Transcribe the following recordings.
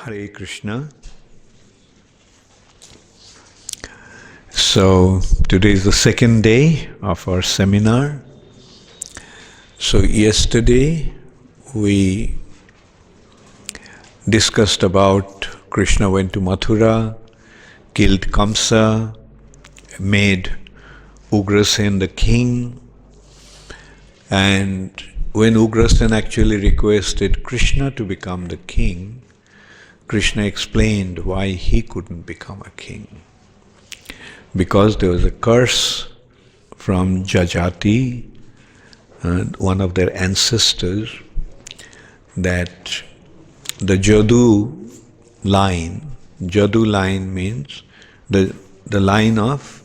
Hare Krishna. So today is the second day of our seminar. So yesterday we discussed about Krishna went to Mathura, killed Kamsa, made Ugrasen the king, and when Ugrasen actually requested Krishna to become the king, Krishna explained why he couldn't become a king. Because there was a curse from Jajati, one of their ancestors, that the Jadu line means the line of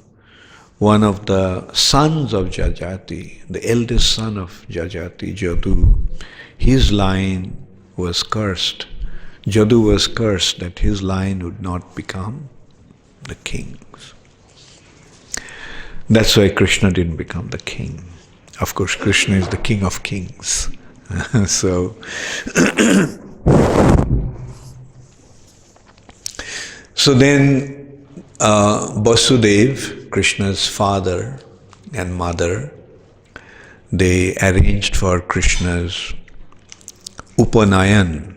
one of the sons of Jajati, the eldest son of Jajati, Jadu. His line was cursed. Jadu was cursed that his line would not become the kings. That's why Krishna didn't become the king. Of course, Krishna is the king of kings. So then Vasudev, Krishna's father and mother, they arranged for Krishna's Upanayan.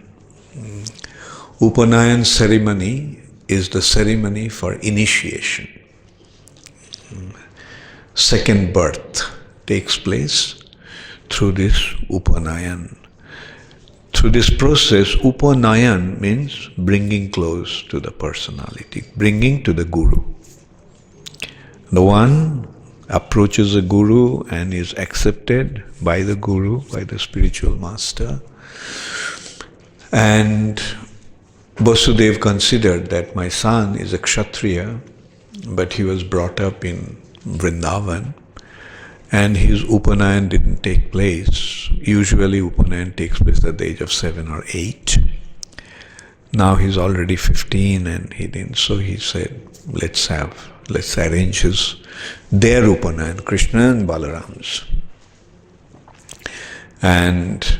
Upanayan ceremony is the ceremony for initiation. Second birth takes place through this Upanayan. Through this process, Upanayan means bringing close to the personality, bringing to the Guru. The one approaches the Guru and is accepted by the Guru, by the spiritual master. And Vasudev considered that my son is a Kshatriya, but he was brought up in Vrindavan, and his Upanayan didn't take place. Usually Upanayan takes place at the age of 7 or 8. Now he's already 15 and he didn't. So he said, let's arrange their Upanayan, Krishna and Balaram's. And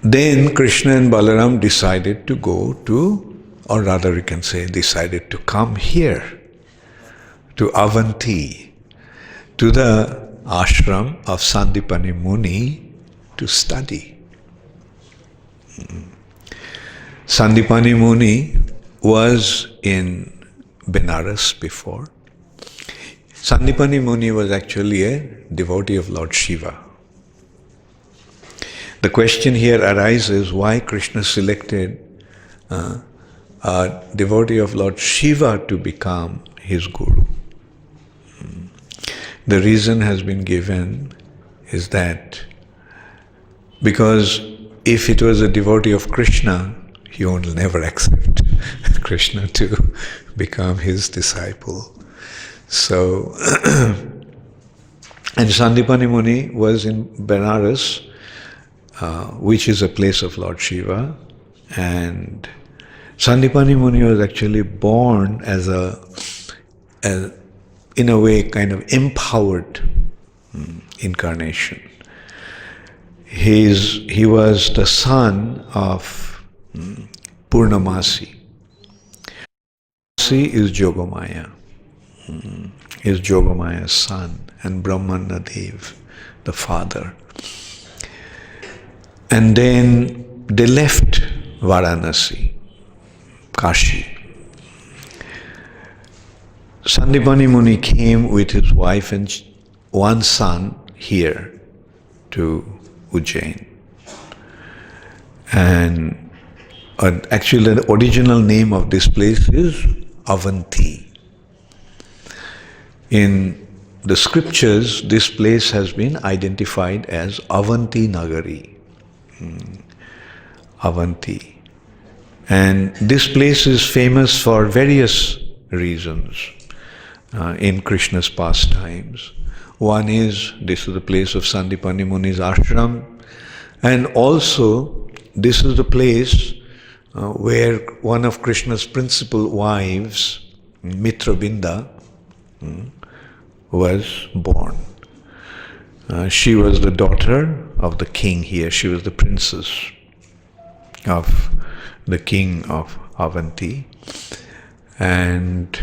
then Krishna and Balaram decided to go to, or rather we can say decided to come here, to Avanti, to the ashram of Sandipani Muni to study. Sandipani Muni was in Benares before. Sandipani Muni was actually a devotee of Lord Shiva. The question here arises why Krishna selected a devotee of Lord Shiva to become his guru. The reason has been given is that because if it was a devotee of Krishna, he would never accept Krishna to become his disciple. So, and Sandipani Muni was in Benares, which is a place of Lord Shiva, and Sandipani Muni was actually born as in a way, kind of empowered incarnation. He was the son of Purnamasi. Purnamasi is Yogamaya. Is Yogamaya's son, and Brahmana Dev, the father. And then they left Varanasi, Kashi. Sandipani Muni came with his wife and one son here to Ujjain. And actually the original name of this place is Avanti. In the scriptures, this place has been identified as Avanti Nagari. Avanti. And this place is famous for various reasons. In Krishna's pastimes. One is, this is the place of Sandipani Muni's ashram, and also this is the place where one of Krishna's principal wives, Mitrabinda, was born. She was the daughter of the king here. She was the princess of the king of Avanti. And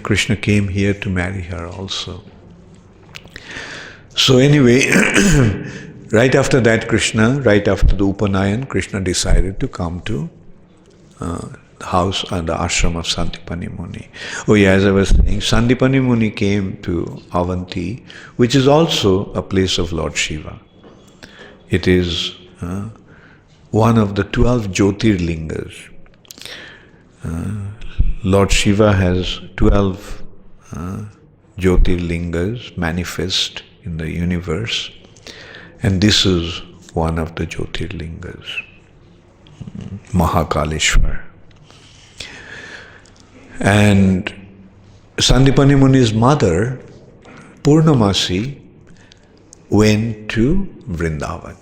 Krishna came here to marry her also. So anyway, right after that right after the Upanayan, Krishna decided to come to the house and the ashram of Sandipani Muni. As I was saying, Sandipani Muni came to Avanti, which is also a place of Lord Shiva. It is one of the 12 Jyotirlingas. Lord Shiva has 12 Jyotirlingas manifest in the universe, and this is one of the Jyotirlingas, Mahakaleshwar. And Sandipani Muni's mother, Purnamasi, went to Vrindavan.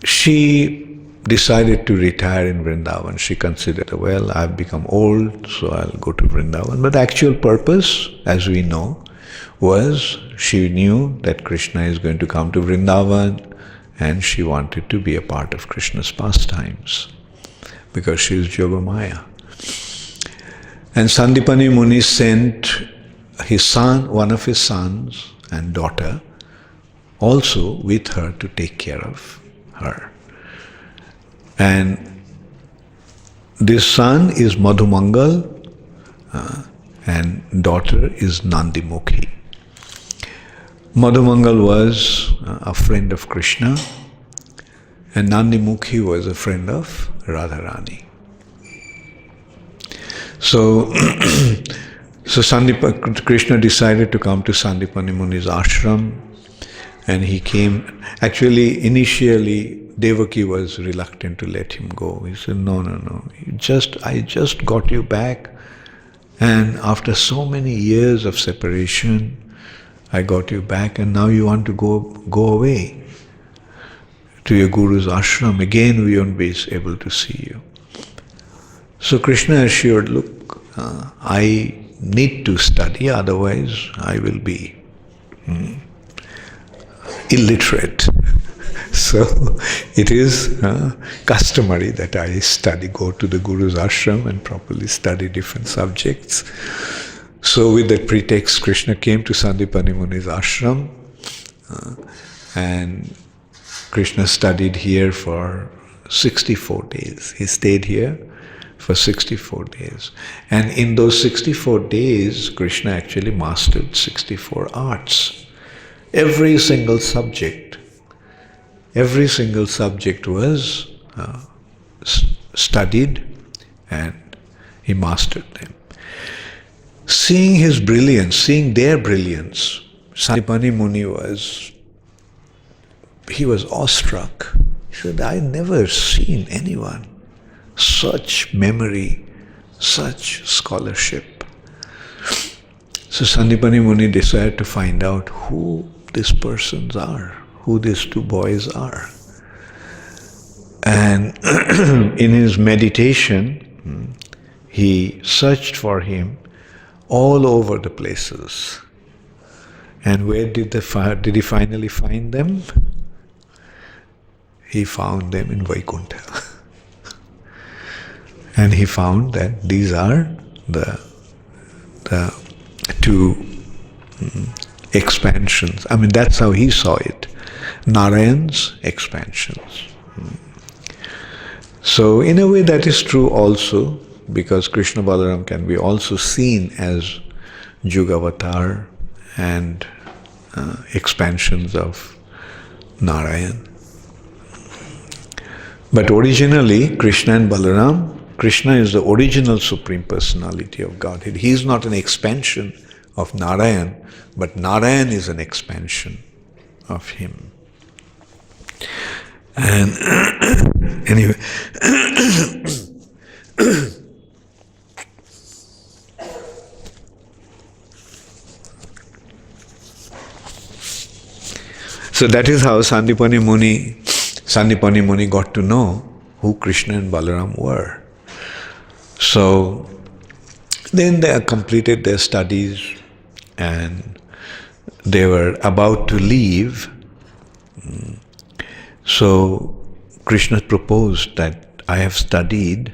She decided to retire in Vrindavan. She considered, well, I've become old, so I'll go to Vrindavan. But the actual purpose, as we know, was she knew that Krishna is going to come to Vrindavan, and she wanted to be a part of Krishna's pastimes, because she is Yogamaya. And Sandipani Muni sent his son, one of his sons and daughter, also with her to take care of her. And this son is Madhumangal, and daughter is Nandimukhi. Madhumangal was a friend of Krishna, and Nandimukhi was a friend of Radharani. So, Krishna decided to come to Sandipani Muni's ashram, and he came. Actually, initially, Devaki was reluctant to let him go. He said, no. I just got you back, and after so many years of separation, I got you back, and now you want to go away to your guru's ashram. Again, we won't be able to see you. So Krishna assured, look, I need to study, otherwise I will be illiterate. So it is customary that I go to the Guru's ashram and properly study different subjects. So with that pretext, Krishna came to Sandipani Muni's ashram, and Krishna studied here for 64 days. He stayed here for 64 days. And in those 64 days, Krishna actually mastered 64 arts. Every single subject was studied, and he mastered them. Seeing his brilliance, seeing their brilliance, Sandipani Muni was awestruck. He said, I never seen anyone such memory, such scholarship. So Sandipani Muni decided to find out who these persons are, who these two boys are. And in his meditation, he searched for him all over the places. And where did he finally find them? He found them in Vaikuntha. And he found that these are the two expansions. I mean, that's how he saw it. Narayan's expansions. So in a way that is true also, because Krishna Balaram can be also seen as Jugavatar and expansions of Narayan. But originally, Krishna and Balaram, Krishna is the original Supreme Personality of Godhead. He is not an expansion of Narayan, but Narayan is an expansion of him. And anyway, so that is how Sandipani Muni got to know who Krishna and Balaram were. So then they completed their studies, and they were about to leave. So Krishna proposed that I have studied,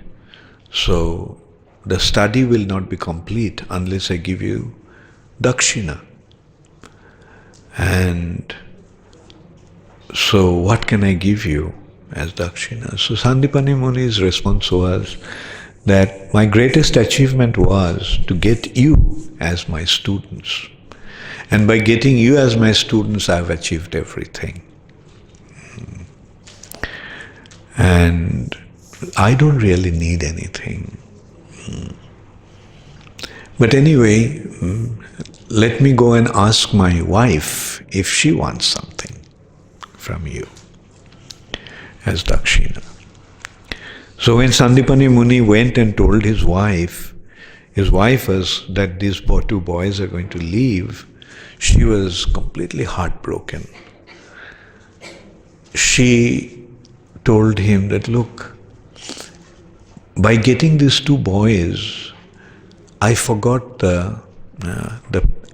so the study will not be complete unless I give you dakshina. And so what can I give you as dakshina? So Sandipani Muni's response was that my greatest achievement was to get you as my students. And by getting you as my students, I have achieved everything. And I don't really need anything. But anyway, let me go and ask my wife if she wants something from you as dakshina. So when Sandipani Muni went and told his wife was that these two boys are going to leave, she was completely heartbroken. She told him that, look, by getting these two boys, I forgot the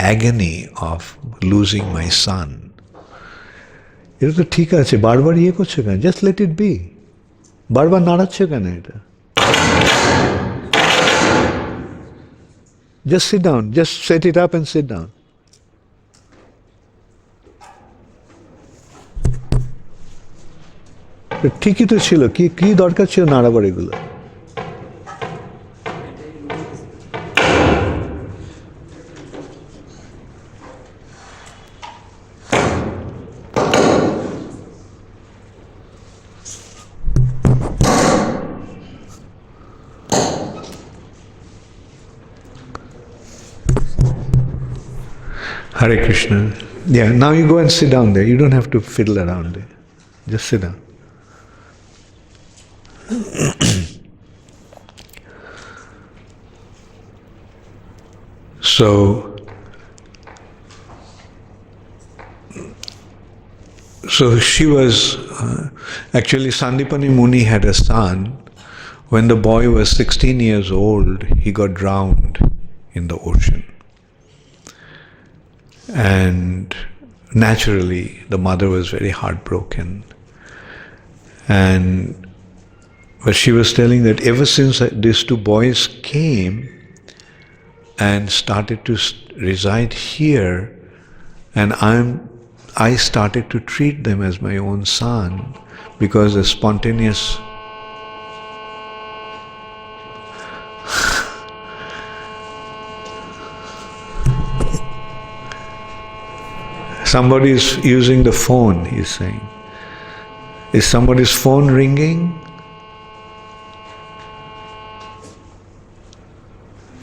agony of losing my son. এটা তো ঠিক আছে, বারবার ইয়ে করছো কেন? Just let it be. বারবার নাড়াচ্ছো কেন এটা? Just sit down. Just set it up and sit down. ঠিকই তো ছিল, কি দরকার ছিল নাড়াবার এগুলো? Hare Krishna. Yeah, now you go and sit down there. You don't have to fiddle around there. Just sit down. So she was, actually Sandipani Muni had a son. When the boy was 16 years old, he got drowned in the ocean. And naturally, the mother was very heartbroken. But she was telling that ever since these two boys came and started to reside here, and I started to treat them as my own son, because the spontaneous somebody is using the phone, he's saying. Is somebody's phone ringing?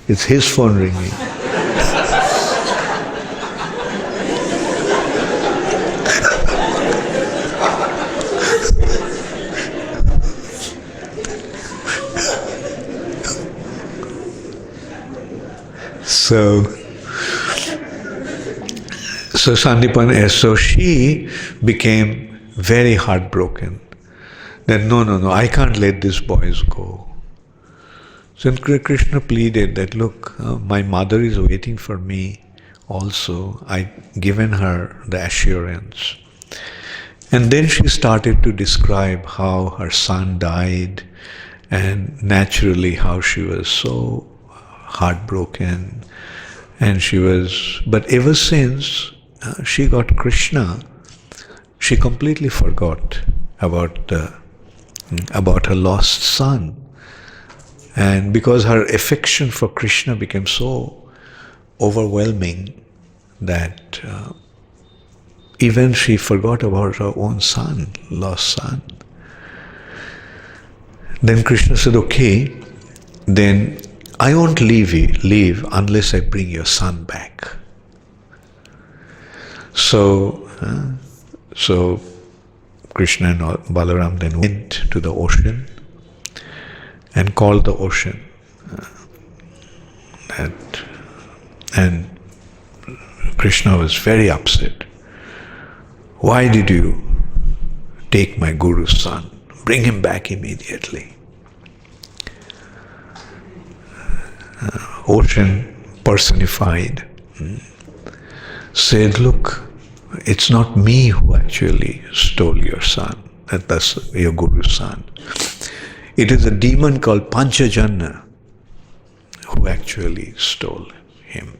It's his phone ringing. So Sandipani, so she became very heartbroken. That no, I can't let these boys go. So Krishna pleaded that, look, my mother is waiting for me also. I've given her the assurance. And then she started to describe how her son died, and naturally how she was so heartbroken. And but ever since she got Krishna, she completely forgot about her lost son. And because her affection for Krishna became so overwhelming that even she forgot about her own son, lost son. Then Krishna said, okay, then I won't leave unless I bring your son back. So Krishna and Balaram then went to the ocean and called the ocean. And Krishna was very upset. Why did you take my Guru's son? Bring him back immediately. Ocean personified said, look, it's not me who actually stole your son. That's your Guru's son. It is a demon called Panchajanya who actually stole him.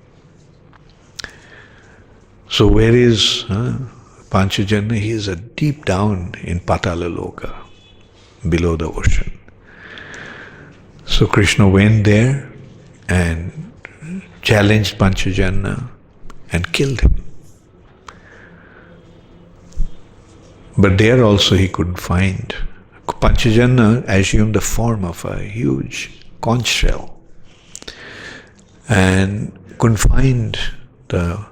So where is Panchajanya? He is deep down in Patala Loka, below the ocean. So Krishna went there and challenged Panchajanya and killed him. But there also he couldn't find. Panchajanya assumed the form of a huge conch shell and couldn't find the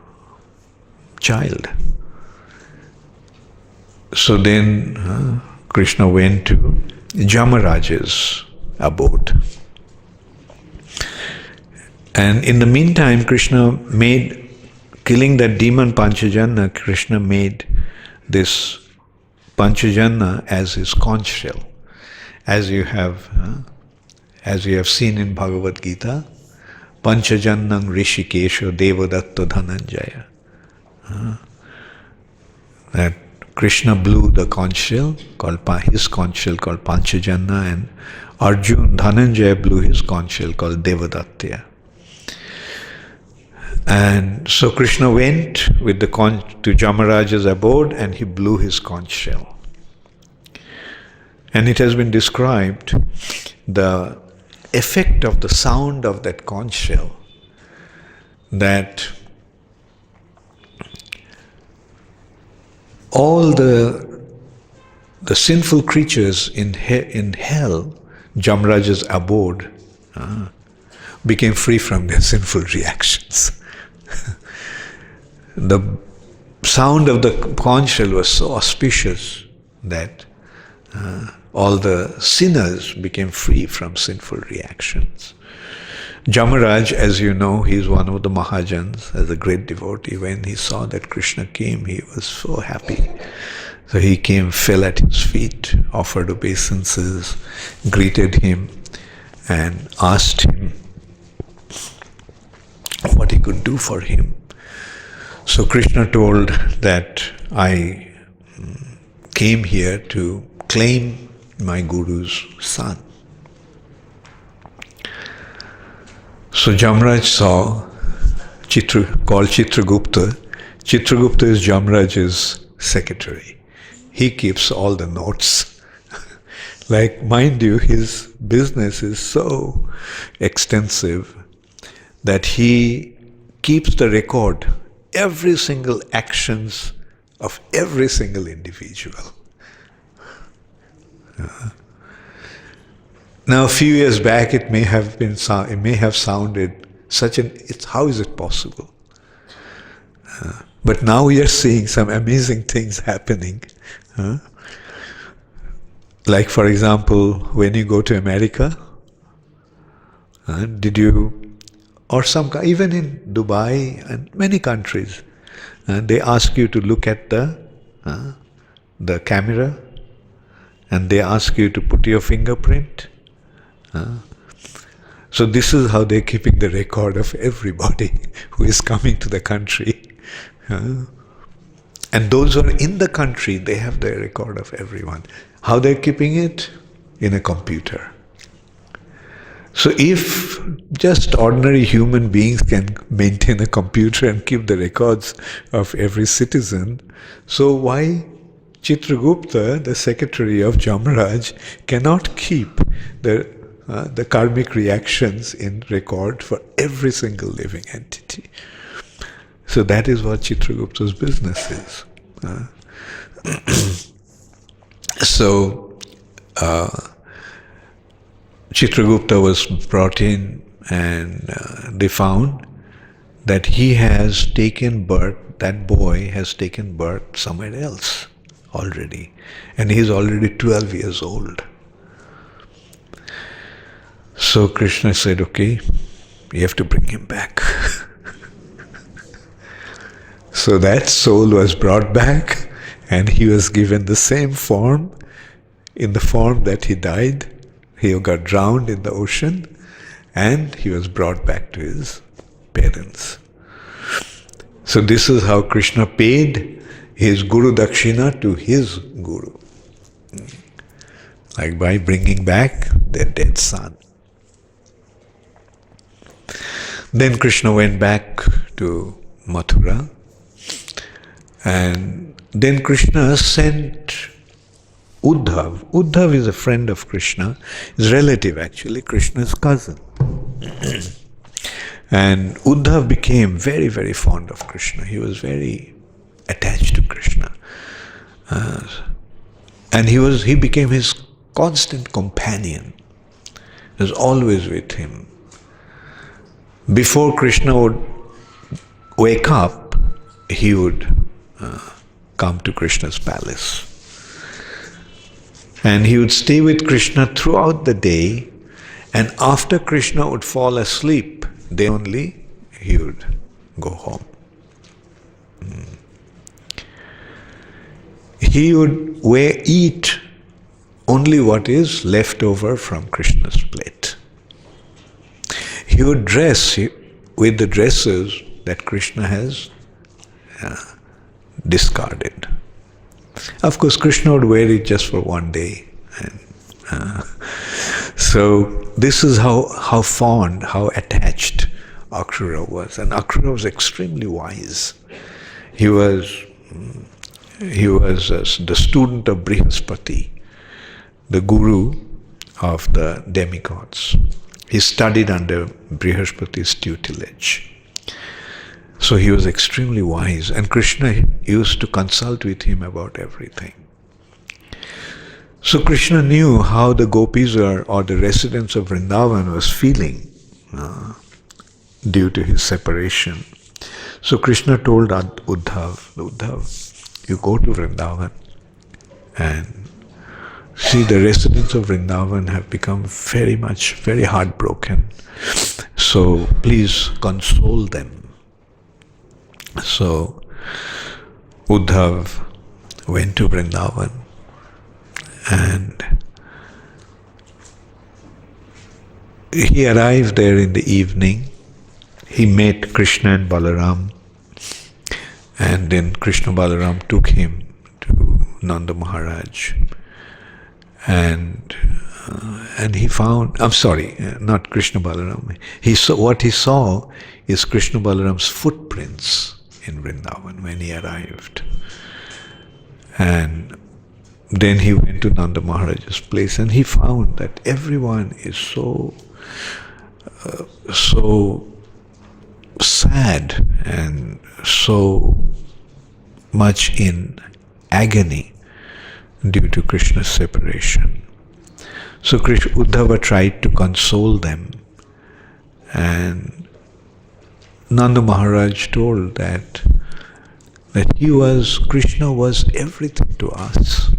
child. So then Krishna went to Jamaraja's abode. And in the meantime, killing that demon Panchajanya, Krishna made this Panchajanya as his conch shell. As you have seen in Bhagavad Gita, Panchajannam Rishikesha Devadatta Dhananjaya. That Krishna blew the conch shell, his conch shell called Panchajanya, and Arjuna, Dhananjaya blew his conch shell called Devadatta. And so Krishna went with the to Jamaraja's abode and he blew his conch shell. And it has been described the effect of the sound of that conch shell, that all the sinful creatures in hell, Jamaraja's abode, became free from their sinful reactions. The sound of the conch shell was so auspicious that all the sinners became free from sinful reactions. Jamaraj, as you know, he is one of the Mahajans, as a great devotee. When he saw that Krishna came, he was so happy. So he came, fell at his feet, offered obeisances, greeted him, and asked him what he could do for him. So Krishna told that I came here to claim my Guru's son. So Jamaraj saw called Chitragupta. Chitragupta is Jamaraj's secretary. He keeps all the notes. Like, mind you, his business is so extensive that he keeps the record, every single actions of every single individual. Now, a few years back, it may have sounded how is it possible? But now we are seeing some amazing things happening. Like, for example, when you go to America, even in Dubai and many countries, they ask you to look at the camera, and they ask you to put your fingerprint. So this is how they're keeping the record of everybody who is coming to the country. And those who are in the country, they have the record of everyone. How they're keeping it? In a computer. So if just ordinary human beings can maintain a computer and keep the records of every citizen, so why Chitragupta, the secretary of Jamaraj, cannot keep the karmic reactions in record for every single living entity? So that is what Chitragupta's business is. So Chitragupta was brought in, and they found that he has taken birth, that boy has taken birth somewhere else already, and he is already 12 years old. So Krishna said, okay, you have to bring him back. So that soul was brought back, and he was given the same form, in the form that he died. He got drowned in the ocean, and he was brought back to his parents. So this is how Krishna paid his Guru Dakshina to his Guru. like by bringing back their dead son. Then Krishna went back to Mathura, and then Krishna sent Uddhav. Uddhav is a friend of Krishna, his relative actually, Krishna's cousin. And Uddhav became very, very fond of Krishna. He was very attached to Krishna. And he became his constant companion. He was always with him. Before Krishna would wake up, he would come to Krishna's palace. And he would stay with Krishna throughout the day, and after Krishna would fall asleep, then only he would go home. He would eat only what is left over from Krishna's plate. He would dress with the dresses that Krishna has discarded. Of course, Krishna would wear it just for one day. So this is how fond, how attached Akrura was. And Akrura was extremely wise. He was the student of Brihaspati, the guru of the demigods. He studied under Brihaspati's tutelage. So he was extremely wise, and Krishna used to consult with him about everything. So Krishna knew how the gopis or the residents of Vrindavan was feeling due to his separation. So Krishna told Uddhav, you go to Vrindavan and see, the residents of Vrindavan have become very heartbroken. So please console them. So Uddhav went to Vrindavan, and he arrived there in the evening. He met Krishna and Balaram, and then Krishna Balaram took him to Nanda Maharaj. And he found, not Krishna Balaram. What he saw is Krishna Balaram's footprints in Vrindavan when he arrived. And then he went to Nanda Maharaj's place, and he found that everyone is so sad and so much in agony due to Krishna's separation. So Uddhava tried to console them, and Nanda Maharaj told that Krishna was everything to us.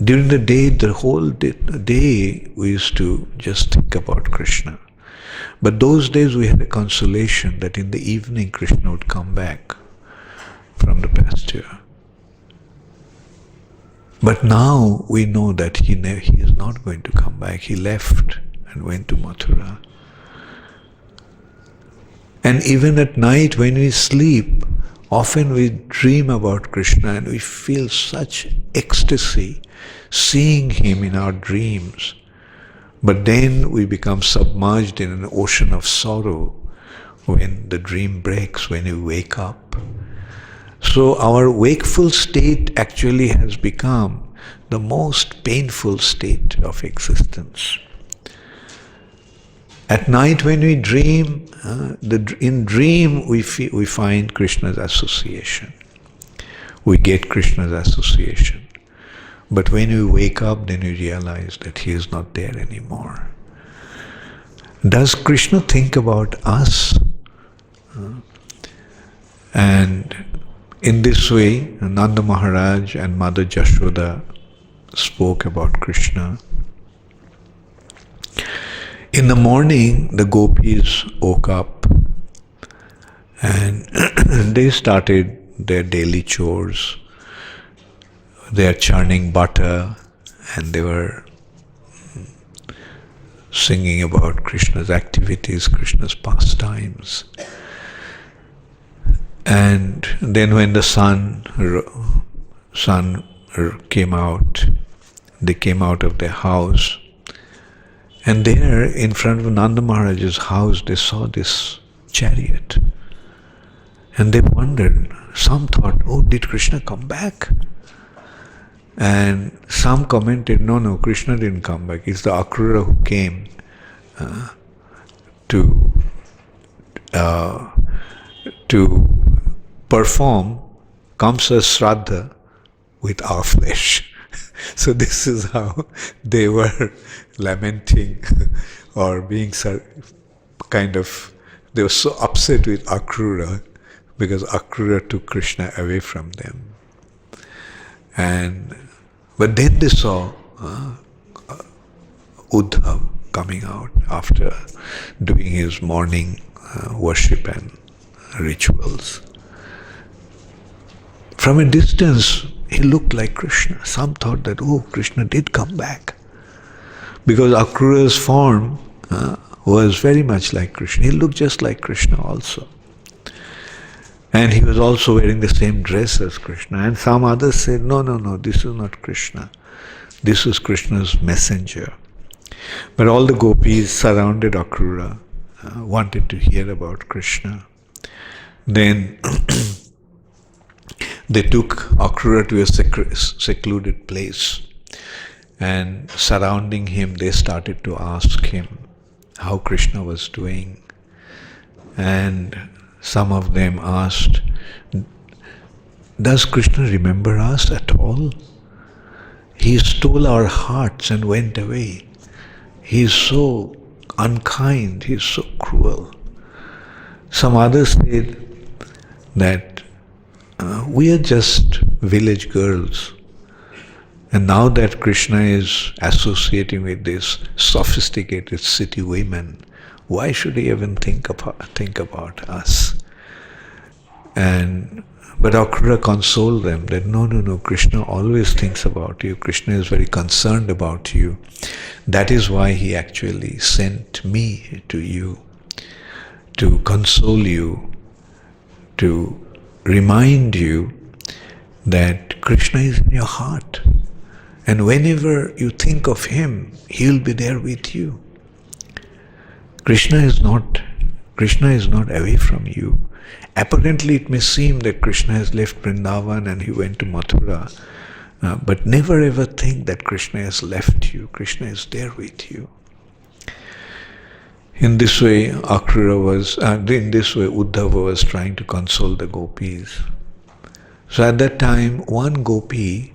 During the day, the whole day, we used to just think about Krishna. But those days we had a consolation that in the evening Krishna would come back from the pasture. But now we know that he is not going to come back. He left and went to Mathura. And even at night when we sleep, often we dream about Krishna and we feel such ecstasy seeing him in our dreams. But then we become submerged in an ocean of sorrow when the dream breaks, when we wake up. So our wakeful state actually has become the most painful state of existence. At night when we dream, in dream we find Krishna's association. We get Krishna's association. But when we wake up, then we realize that he is not there anymore. Does Krishna think about us? And in this way, Nanda Maharaj and Mother Jashoda spoke about Krishna. In the morning, the gopis woke up and they started their daily chores. They are churning butter and they were singing about Krishna's activities, Krishna's pastimes. And then when the sun son came out. They came out of their house, and there in front of Nanda Maharaj's house they saw this chariot. And they wondered, some thought, oh, did Krishna come back? And some commented, no, Krishna didn't come back. It's the Akrura who came to perform Kamsa's Shraddha with our flesh. So this is how they were lamenting or being kind of, they were so upset with Akrura because Akrura took Krishna away from them. But then they saw Uddhav coming out after doing his morning worship and rituals. From a distance, he looked like Krishna. Some thought that, oh, Krishna did come back. Because Akrura's form was very much like Krishna. He looked just like Krishna also. And he was also wearing the same dress as Krishna. And some others said, no, this is not Krishna. This is Krishna's messenger. But all the gopis surrounded Akrura, wanted to hear about Krishna. Then they took Akrura to a secluded place, and surrounding him they started to ask him how Krishna was doing. And some of them asked, does Krishna remember us at all? He stole our hearts and went away. He is so unkind, he is so cruel. Some others said that we are just village girls, and now that Krishna is associating with these sophisticated city women, why should he even think about us? But Akrura consoled them that no, Krishna always thinks about you. Krishna is very concerned about you. That is why he actually sent me to you, to console you, to remind you that Krishna is in your heart. And whenever you think of him, he will be there with you. Krishna is not away from you. Apparently it may seem that Krishna has left Vrindavan and he went to Mathura, but never ever think that Krishna has left you. Krishna is there with you. In this way, Uddhava was trying to console the gopis. So at that time, one gopi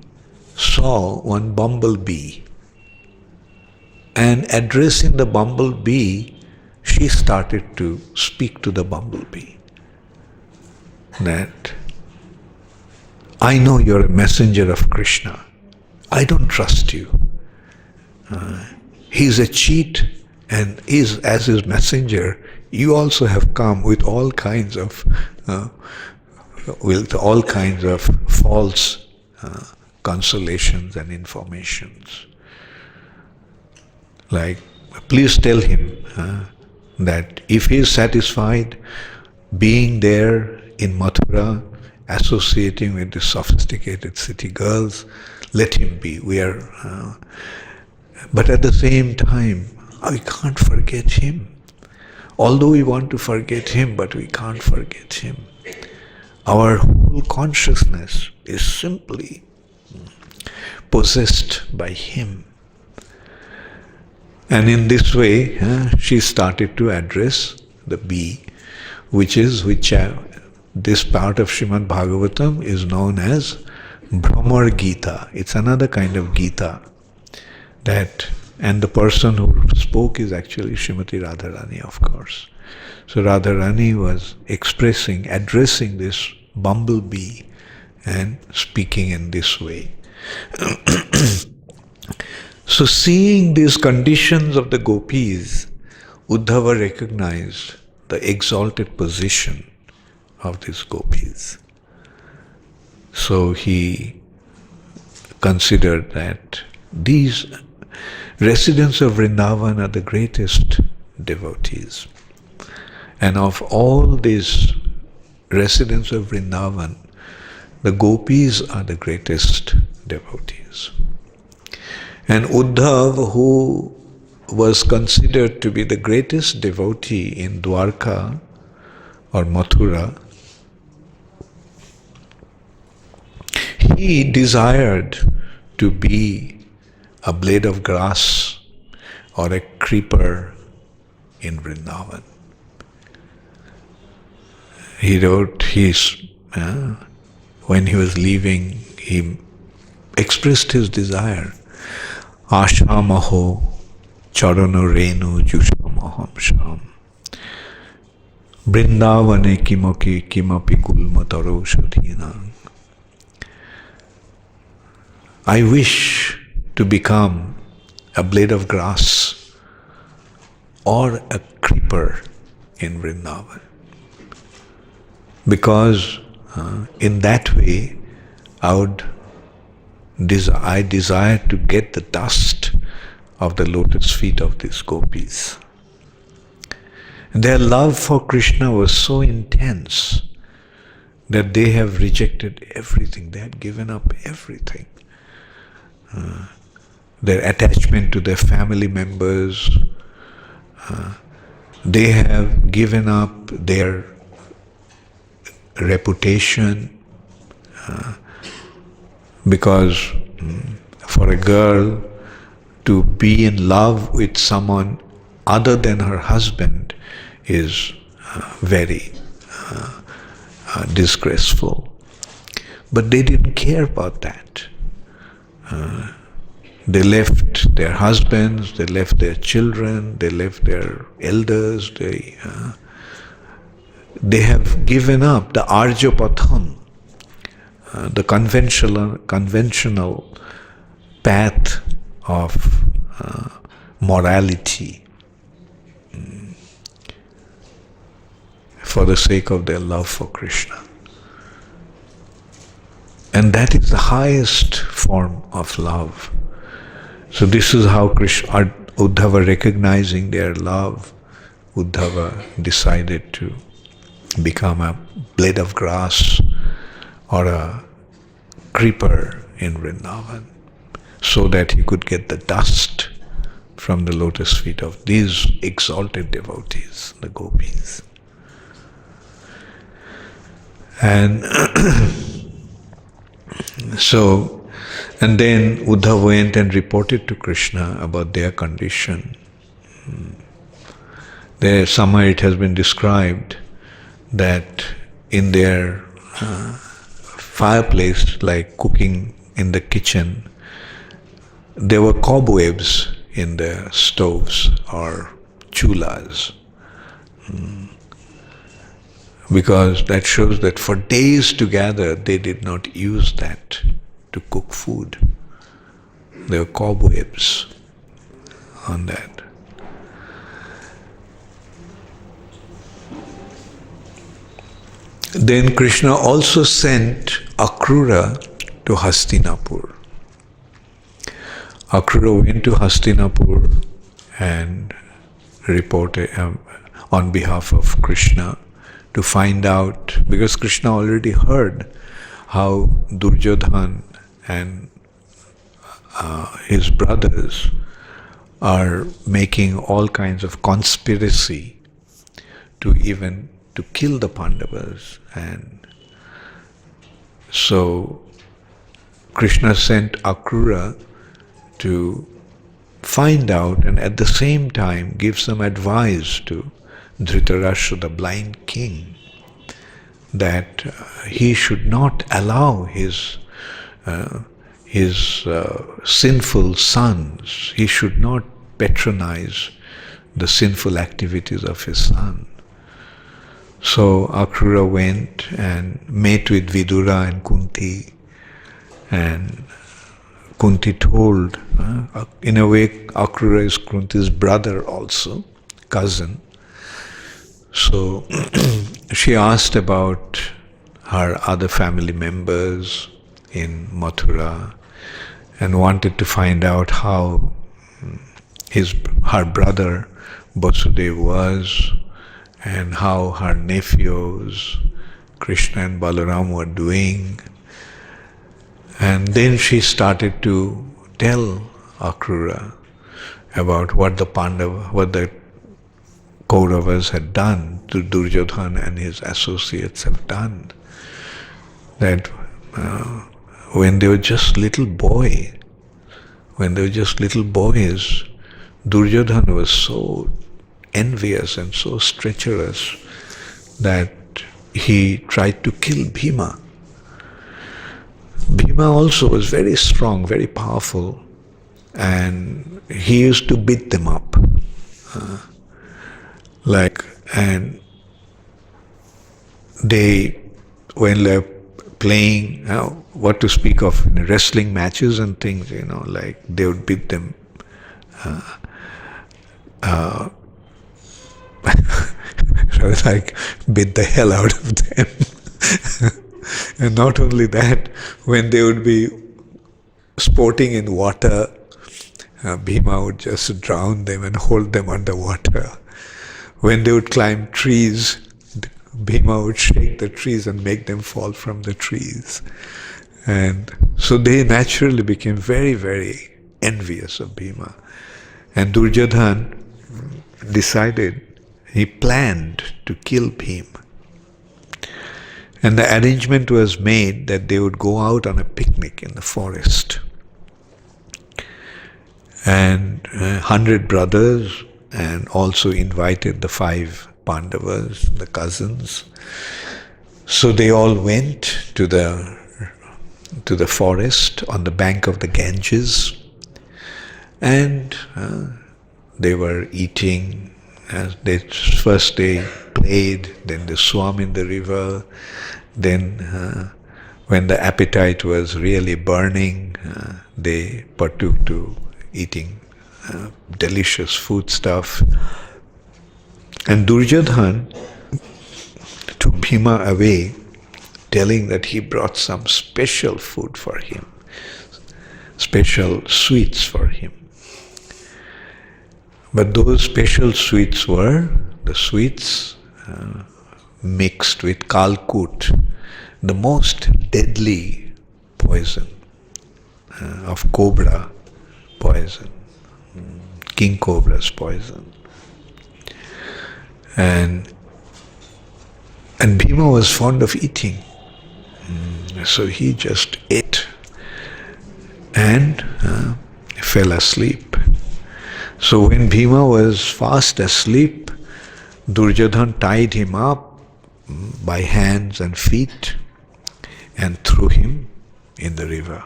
saw one bumblebee, and addressing the bumblebee, she started to speak to the bumblebee that, I know you're a messenger of Krishna. I don't trust you. He's a cheat, and as his messenger, you also have come with all kinds of false consolations and informations. Like, please tell him that if he is satisfied being there in Mathura, associating with the sophisticated city girls, let him be. But at the same time, we can't forget him. Although we want to forget him, but we can't forget him. Our whole consciousness is simply possessed by him. And in this way, she started to address the bee, which this part of Srimad Bhagavatam is known as Brahmar Gita. It's another kind of Gita. And the person who spoke is actually Srimati Radharani, of course. So Radharani was addressing this bumblebee and speaking in this way. So seeing these conditions of the gopis, Uddhava recognized the exalted position of these gopis. So he considered that these residents of Vrindavan are the greatest devotees. And of all these residents of Vrindavan, the gopis are the greatest devotees. And Uddhav, who was considered to be the greatest devotee in Dwarka or Mathura, he desired to be a blade of grass or a creeper in Vrindavan. He wrote when he was leaving, he expressed his desire. Ashamaho charano renu jushamaham sham. Vrindavane kimapi gulmataro shadhinang. I wish to become a blade of grass or a creeper in Vrindavan. Because in that way, I desire to get the dust of the lotus feet of these gopis. Their love for Krishna was so intense that they have rejected everything. They had given up everything. Their attachment to their family members. They have given up their reputation, because for a girl to be in love with someone other than her husband is very disgraceful. But they didn't care about that. They left their husbands, they left their children, they left their elders, they have given up the Arjapatham, the conventional path of morality, for the sake of their love for Krishna. And that is the highest form of love. So this is how Uddhava, recognizing their love, Uddhava decided to become a blade of grass or a creeper in Vrindavan, so that he could get the dust from the lotus feet of these exalted devotees, the gopis. And and then Uddhava went and reported to Krishna about their condition. Somewhere it has been described that in their fireplace, like cooking in the kitchen, there were cobwebs in the stoves or chulas. Because that shows that for days together they did not use that to cook food. There were cobwebs on that. Then Krishna also sent Akrura to Hastinapur. Akrura went to Hastinapur and reported on behalf of Krishna to find out, because Krishna already heard how Duryodhan and his brothers are making all kinds of conspiracy to kill the Pandavas. And so Krishna sent Akrura to find out and at the same time give some advice to Dhritarashtra, the blind king, that he should not allow his sinful sons, he should not patronize the sinful activities of his son. So Akrura went and met with Vidura and Kunti, and Kunti told, in a way Akrura is Kunti's brother also, cousin. So she asked about her other family members in Mathura and wanted to find out how her brother Vasudeva was and how her nephews Krishna and Balaram were doing. And then she started to tell Akrura about what the Kauravas had done, to Duryodhana and his associates have done. That when they were just little boys, Duryodhana was so envious and so treacherous that he tried to kill Bhima. Bhima also was very strong, very powerful, and he used to beat them up. And when they're playing, what to speak of, wrestling matches and things, like they would beat them. Beat the hell out of them. And not only that, when they would be sporting in water, Bhima would just drown them and hold them underwater. When they would climb trees, Bhima would shake the trees and make them fall from the trees. And so they naturally became very, very envious of Bhima. And Duryodhana he planned to kill Bhima. And the arrangement was made that they would go out on a picnic in the forest. And 100 brothers, and also invited the 5 Pandavas, the cousins. So they all went to the forest on the bank of the Ganges, and they were eating. First they played, then they swam in the river, then when the appetite was really burning, they partook to eating delicious food stuff. And Duryodhana took Bhima away, telling that he brought some special food for him, special sweets for him. But those special sweets were the sweets mixed with kalkut, the most deadly poison of cobra poison, king cobra's poison. And Bhima was fond of eating, so he just ate and fell asleep. So when Bhima was fast asleep, Duryodhana tied him up by hands and feet and threw him in the river.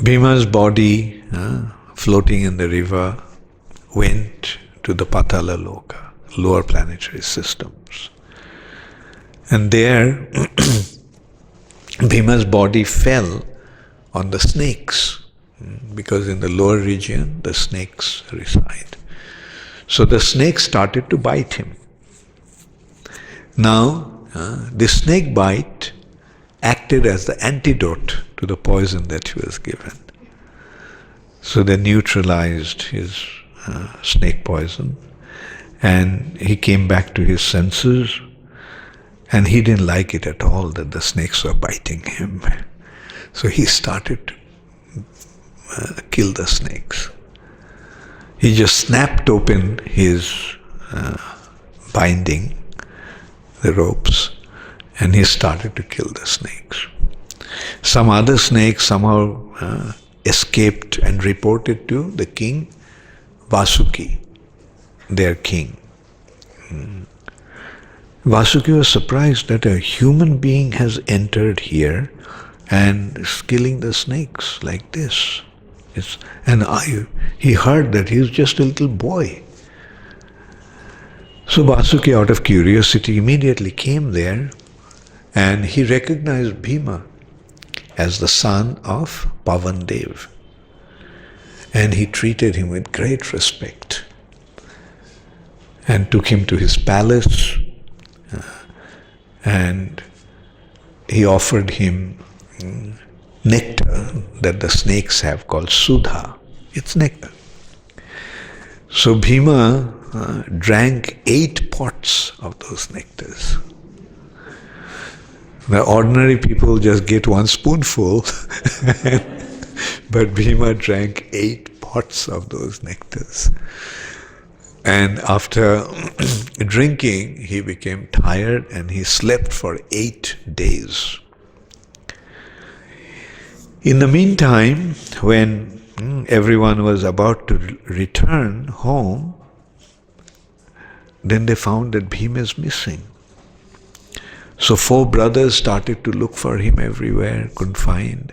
Bhima's body, floating in the river, went to the Patala Loka, lower planetary systems. And there, Bhima's body fell on the snakes, because in the lower region, the snakes reside. So the snakes started to bite him. Now, the snake bite acted as the antidote to the poison that he was given. So they neutralized his snake poison, and he came back to his senses, and he didn't like it at all that the snakes were biting him. So he started to kill the snakes. He just snapped open his binding, the ropes, and he started to kill the snakes. Some other snakes somehow escaped and reported to the king Vasuki, their king. Vasuki was surprised that a human being has entered here and is killing the snakes like this. He heard that he was just a little boy. So Vasuki, out of curiosity, immediately came there, and he recognized Bhima as the son of Pavandev. And he treated him with great respect and took him to his palace, and he offered him nectar that the snakes have called Sudha. It's nectar. So Bhima drank 8 pots of those nectars. The ordinary people just get one spoonful, but Bhima drank 8 pots of those nectars. And after drinking, he became tired and he slept for 8 days. In the meantime, when everyone was about to return home, then they found that Bhima is missing. So 4 brothers started to look for him everywhere, couldn't find.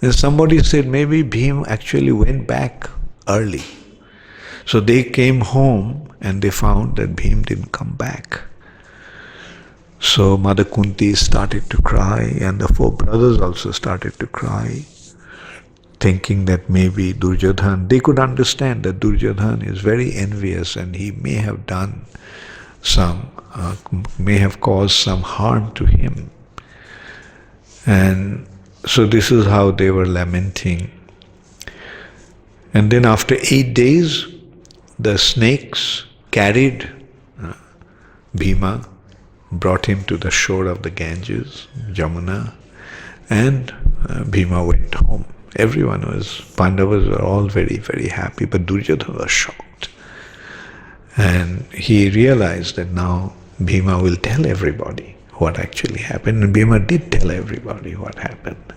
Then somebody said maybe Bhima actually went back early. So they came home and they found that Bhima didn't come back. So Mother Kunti started to cry and the 4 brothers also started to cry, thinking that maybe Duryodhana, they could understand that Duryodhana is very envious and he may have done may have caused some harm to him. And so this is how they were lamenting. And then after 8 days, the snakes carried Bhima, brought him to the shore of the Ganges, Jamuna, and Bhima went home. Pandavas were all very, very happy, but Duryodhana was shocked. And he realized that now Bhima will tell everybody what actually happened. And Bhima did tell everybody what happened.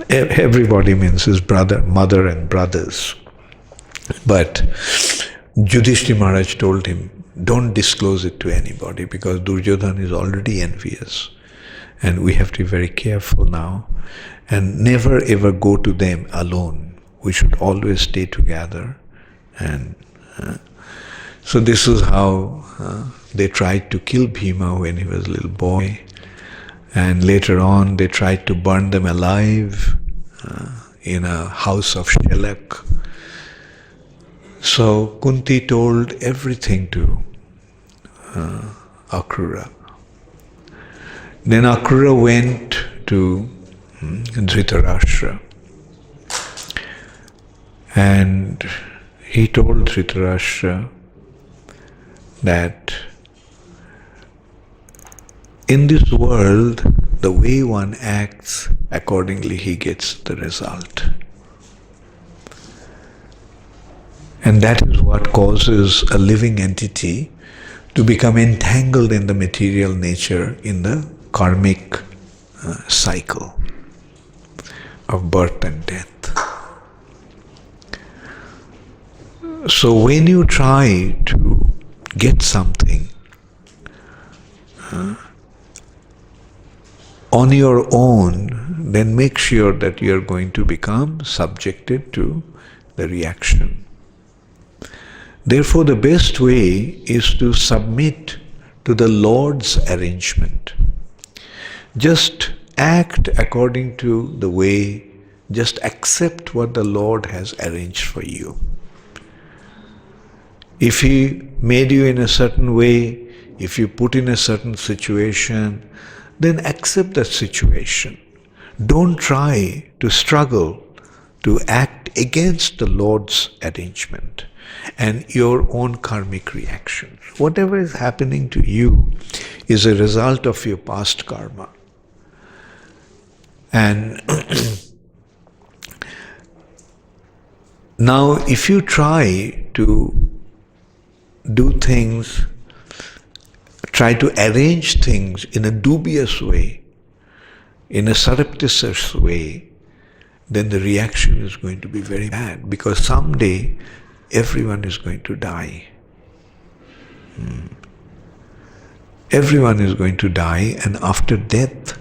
Everybody means his brother, mother and brothers. But Yudhishthira Maharaj told him, don't disclose it to anybody because Duryodhana is already envious. And we have to be very careful now. And never ever go to them alone. We should always stay together. And so this is how they tried to kill Bhima when he was a little boy. And later on they tried to burn them alive in a house of shellac. So Kunti told everything to Akrura. Then Akrura went to Dhritarashtra. And he told Dhritarashtra that in this world, the way one acts, accordingly he gets the result. And that is what causes a living entity to become entangled in the material nature, in the karmic cycle of birth and death. So when you try to get something on your own, then make sure that you are going to become subjected to the reaction. Therefore, the best way is to submit to the Lord's arrangement. Just act according to the way, just accept what the Lord has arranged for you. If He made you in a certain way, if you put in a certain situation, then accept that situation. Don't try to struggle to act against the Lord's arrangement and your own karmic reactions. Whatever is happening to you is a result of your past karma. And now if you try to do things, try to arrange things in a dubious way, in a surreptitious way, then the reaction is going to be very bad, because someday everyone is going to die. Everyone is going to die, and after death,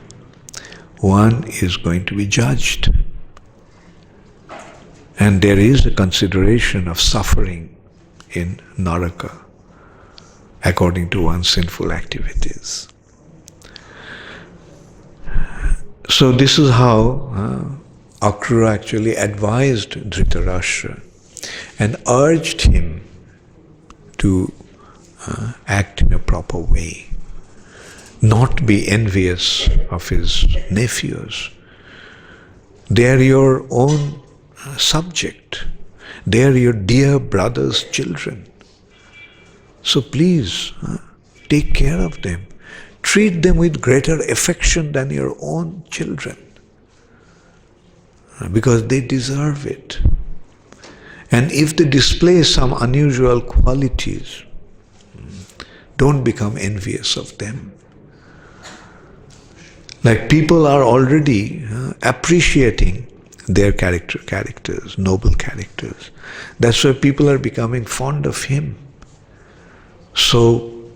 one is going to be judged. And there is a consideration of suffering in Naraka, according to one's sinful activities. So this is how Akrura actually advised Dhritarashtra and urged him to act in a proper way, not be envious of his nephews. They are your own subject. They are your dear brother's children. So please, take care of them. Treat them with greater affection than your own children, because they deserve it. And if they display some unusual qualities, don't become envious of them. Like people are already appreciating their characters, noble characters. That's why people are becoming fond of him. So,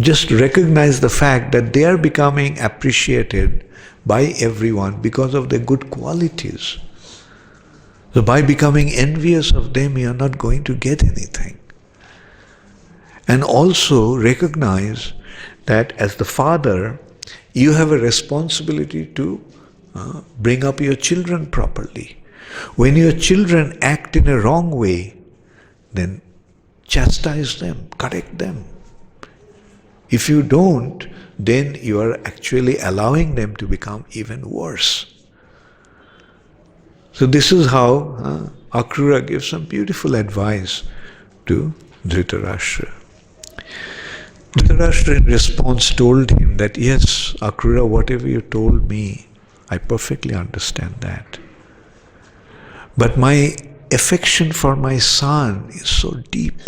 just recognize the fact that they are becoming appreciated by everyone because of their good qualities. So by becoming envious of them, you are not going to get anything. And also recognize that as the father, you have a responsibility to bring up your children properly. When your children act in a wrong way, then chastise them, correct them. If you don't, then you are actually allowing them to become even worse. So this is how Akrura gives some beautiful advice to Dhritarashtra. Dhritarashtra in response told him that, yes, Akrura, whatever you told me, I perfectly understand that. But my affection for my son is so deep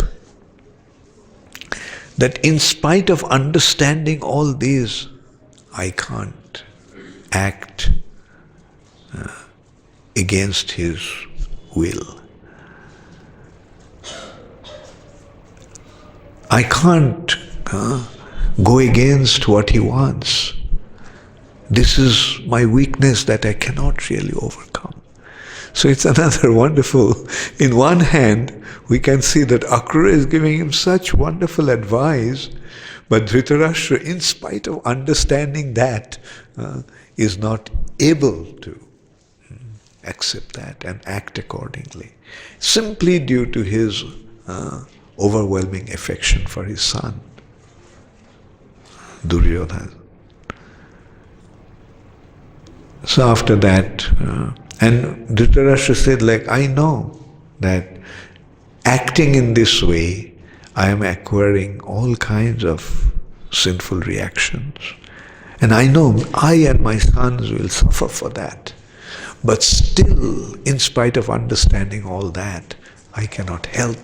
that in spite of understanding all these, I can't act against his will. I can't go against what he wants. This is my weakness that I cannot really overcome. So it's another wonderful, in one hand, we can see that Akrura is giving him such wonderful advice, but Dhritarashtra, in spite of understanding that, is not able to accept that and act accordingly, simply due to his overwhelming affection for his son, Duryodhana. So after that, and Dhritarashtra said, like, I know that acting in this way, I am acquiring all kinds of sinful reactions. And I know I and my sons will suffer for that. But still, in spite of understanding all that, I cannot help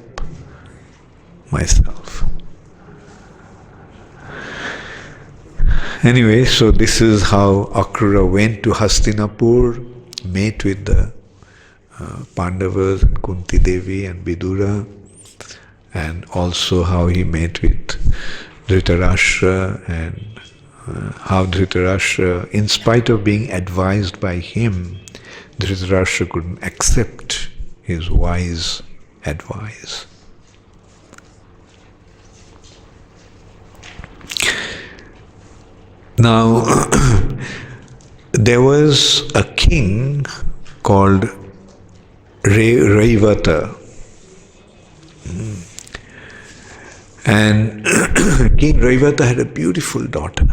myself. Anyway, so this is how Akrura went to Hastinapur, met with the Pandavas and Kunti Devi and Vidura, and also how he met with Dhritarashtra, and how Dhritarashtra, in spite of being advised by him, Dhritarashtra couldn't accept his wise advice. Now, there was a king called Raivata. And King Raivata had a beautiful daughter.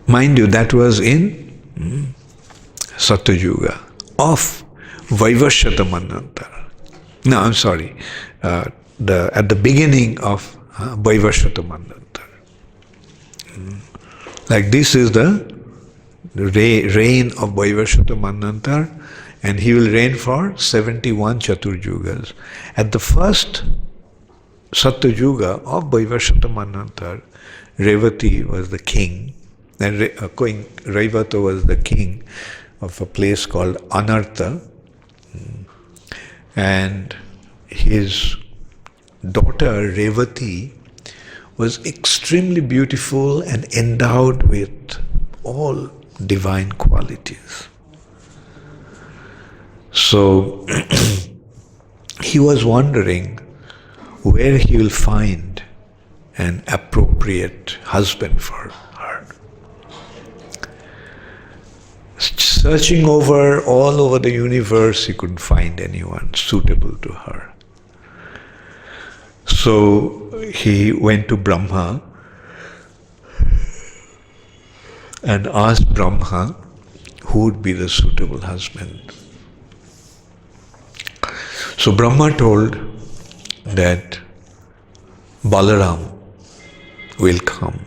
Mind you, that was in Satyuga of Vaivashyata Manvantara. No, I'm sorry. At the beginning of Vaivashyata Manvantara. Like this is the reign of Vaivashyata Manvantara, and he will reign for 71 Chaturjugas. At the first Satyuga of Vaivashyata Manvantara, Revati was the king, and Raivata was the king of a place called Anartha, and his daughter Revati was extremely beautiful and endowed with all divine qualities. So he was wondering where he will find an appropriate husband for her. Searching all over the universe, he couldn't find anyone suitable to her. So he went to Brahma and asked Brahma who would be the suitable husband. So Brahma told that Balaram will come,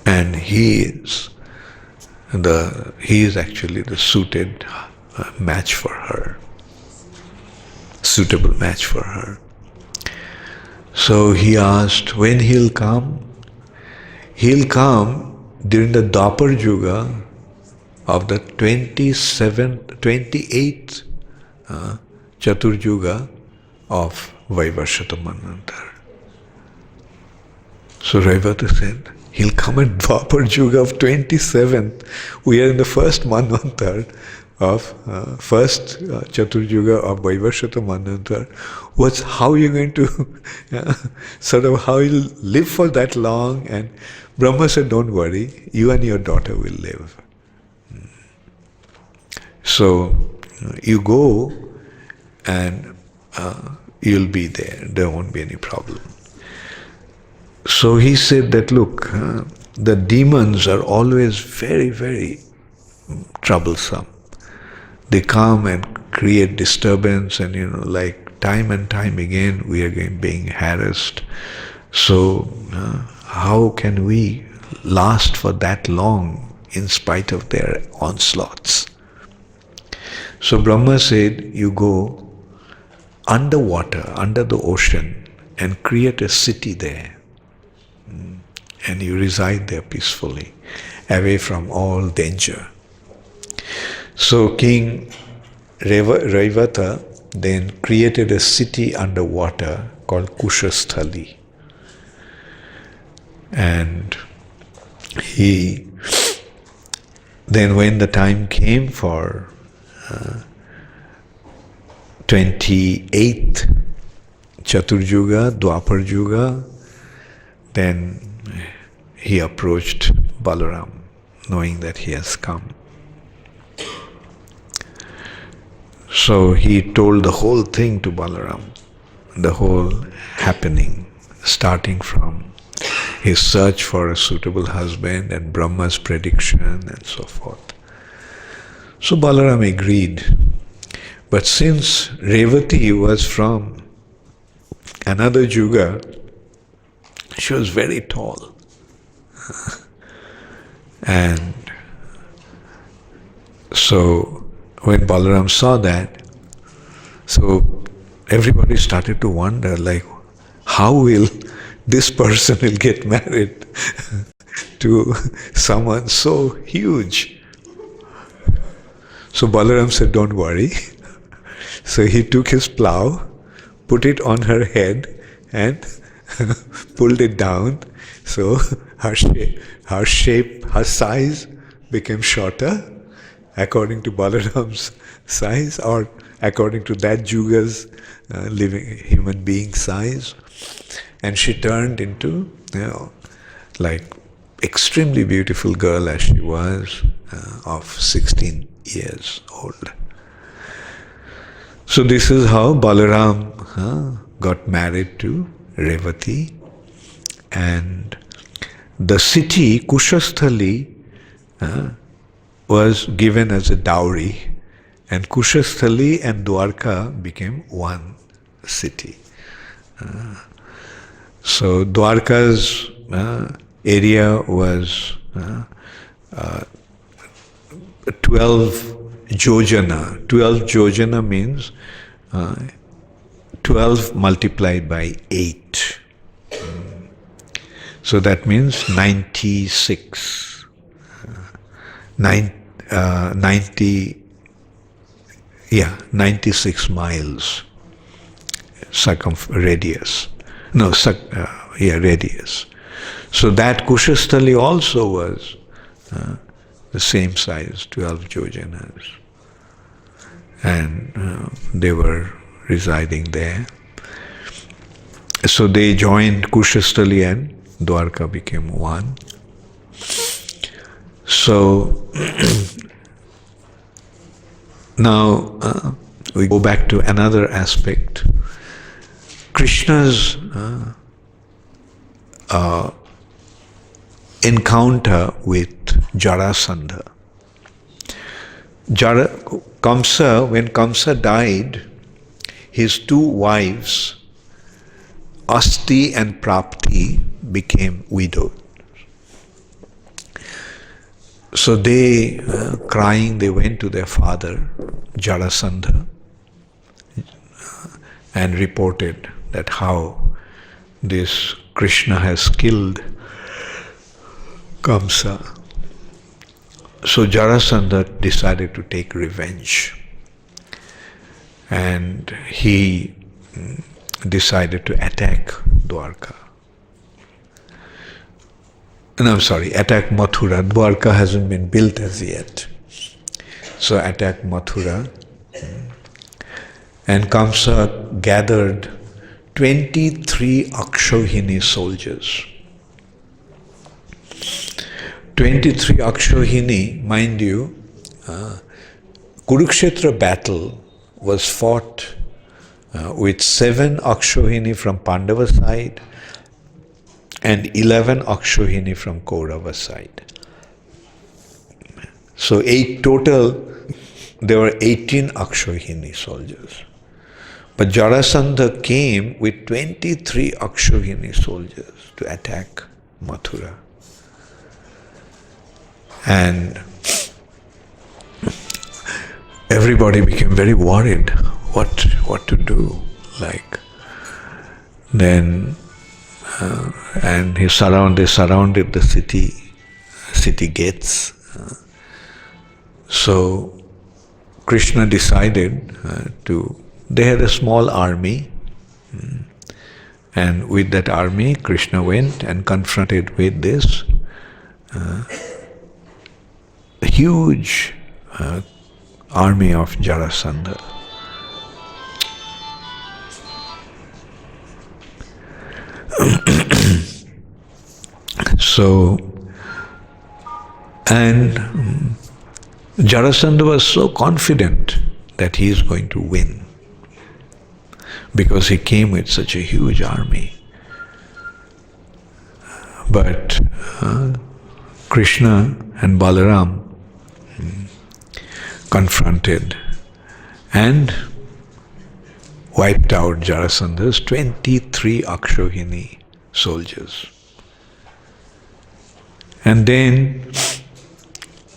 and he is actually the suited match for her, suitable match for her. So he asked when he'll come. He'll come during the Dwapar Yuga of the 28th Chatur Yuga of Vaivashata Manvantar. So Raivata said, he'll come at Dwapar Yuga of 27th. We are in the first Manvantar of first Chatur Yuga of Vaivashata Manvantar. How are you going to how you'll live for that long? And Brahma said, don't worry, you and your daughter will live. So you go and you'll be there. There won't be any problem. So he said that, look, the demons are always very, very troublesome. They come and create disturbance, and like time and time again we are being harassed. So how can we last for that long in spite of their onslaughts? So Brahma said, you go underwater, under the ocean, and create a city there. And you reside there peacefully, away from all danger. So King Raivata then created a city underwater called Kushasthali. And then when the time came for 28th Chatur Yuga, Dwapar Yuga, then he approached Balaram, knowing that he has come. So he told the whole thing to Balaram, the whole happening, starting from his search for a suitable husband and Brahma's prediction and so forth. So Balaram agreed. But since Revati was from another yuga, she was very tall. And so when Balaram saw that, so everybody started to wonder, like, how will this person will get married to someone so huge? So Balaram said, don't worry. So he took his plow, put it on her head, and pulled it down. So her size became shorter according to Balaram's size, or according to that yuga's living human being size. And she turned into, like extremely beautiful girl as she was, of 16 years old. So this is how Balaram got married to Revati, and the city Kushasthali was given as a dowry, and Kushasthali and Dwarka became one city. So Dwarka's area was 12 Jojana. 12 Jojana means 12 multiplied by 8. So that means 96. 96 miles radius. Radius. So that Kushasthali also was the same size, 12 Jojanas. And they were residing there. So they joined Kushasthali and Dwarka became one. So now we go back to another aspect. Krishna's encounter with Jarasandha. When Kamsa died, his two wives Asti and Prapti became widowed. So they, crying, they went to their father, Jarasandha, and reported that how this Krishna has killed Kamsa. So Jarasandha decided to take revenge. And he decided to attack Dwarka. No, I'm sorry, attack Mathura. Dwarka hasn't been built as yet. So attack Mathura. And Kamsa gathered 23 Akshohini soldiers. 23 Akshohini, mind you, Kurukshetra battle was fought with 7 Akshohini from Pandava side and 11 Akshohini from Kaurava side. So total, there were 18 Akshohini soldiers. But Jarasandha came with 23 Akshohini soldiers to attack Mathura. And everybody became very worried. What to do? Then they surrounded the city gates. So Krishna decided they had a small army, and with that army Krishna went and confronted with this huge army of Jarasandha. So, and Jarasandha was so confident that he is going to win because he came with such a huge army. But Krishna and Balaram confronted and wiped out Jarasandha's 23 Akshohini soldiers. And then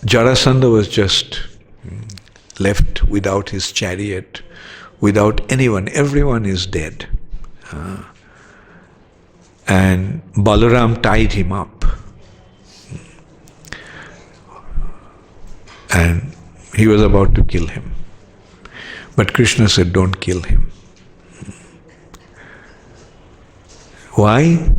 Jarasandha was just left without his chariot, without anyone. Everyone is dead. And Balaram tied him up. And he was about to kill him. But Krishna said, don't kill him. Why?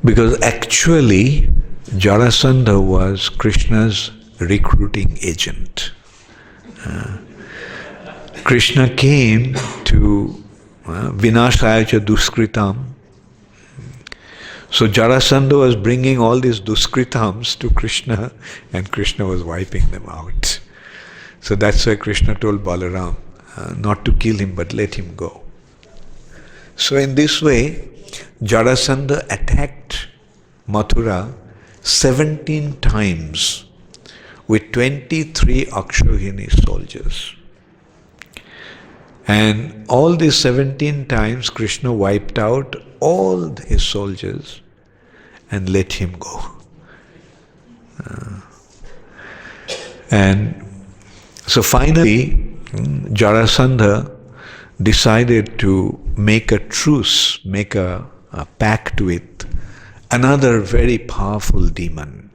Because actually Jarasandha was Krishna's recruiting agent. Krishna came to Vinashaya cha Duskritam. So Jarasandha was bringing all these Duskritams to Krishna, and Krishna was wiping them out. So that's why Krishna told Balaram not to kill him but let him go. So in this way, Jarasandha attacked Mathura 17 times with 23 Akshohini soldiers. And all these 17 times Krishna wiped out all his soldiers and let him go. And so finally, Jarasandha decided to make a truce, make a pact with another very powerful demon.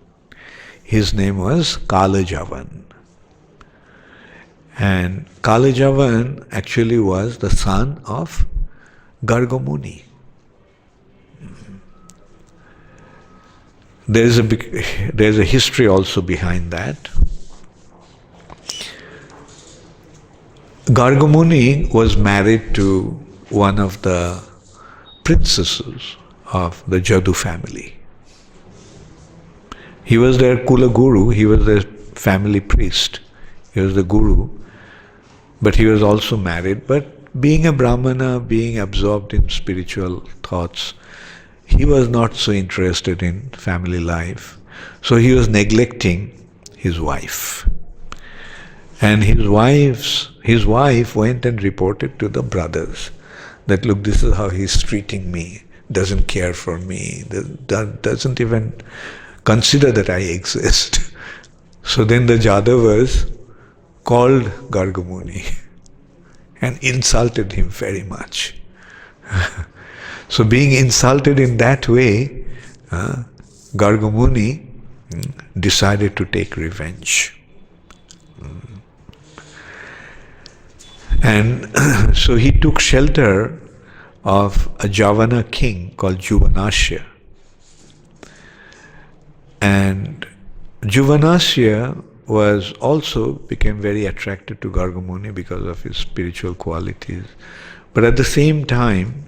His name was Kalajavan. And Kalajavan actually was the son of Gargamuni. There's a history also behind that. Gargamuni was married to one of the princesses of the Jadu family. He was their Kula Guru, he was their family priest, he was the Guru, but he was also married. But being a Brahmana, being absorbed in spiritual thoughts, he was not so interested in family life. So he was neglecting his wife. And his wife went and reported to the brothers that look, this is how he's treating me, doesn't care for me, doesn't even consider that I exist. So then the Jadavas called Gargamuni and insulted him very much. So being insulted in that way, Gargamuni decided to take revenge. And so he took shelter of a Javana king called Juvanasya. And Juvanasya became very attracted to Gargamuni because of his spiritual qualities. But at the same time,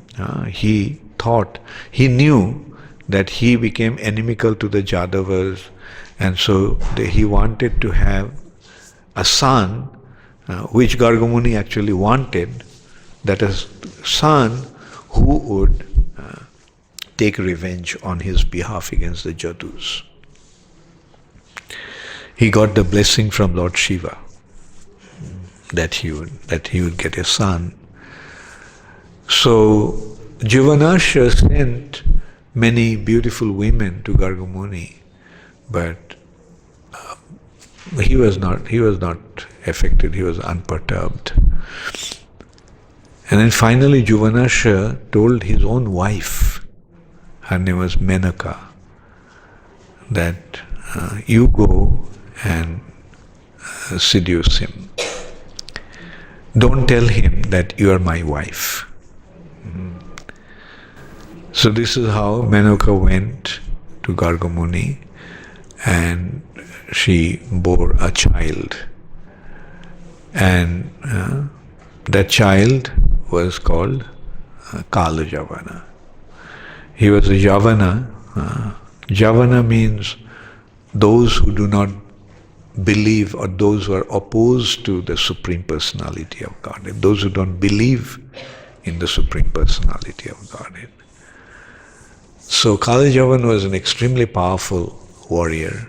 he knew that he became inimical to the Jadavas, and so he wanted to have a son, which Gargamuni actually wanted, that a son who would take revenge on his behalf against the Jadus. He got the blessing from Lord Shiva that he would get a son. So Juvanasya sent many beautiful women to Gargamuni, but he was not affected, he was unperturbed. And then finally Juvanasya told his own wife, her name was Menaka, that you go and seduce him. Don't tell him that you are my wife. So this is how Menaka went to Gargamuni, and she bore a child. And that child was called Kala Javana. He was a Javana. Javana means those who do not believe, or those who are opposed to the Supreme Personality of Godhead, those who don't believe in the Supreme Personality of Godhead. So Kala Javana was an extremely powerful warrior.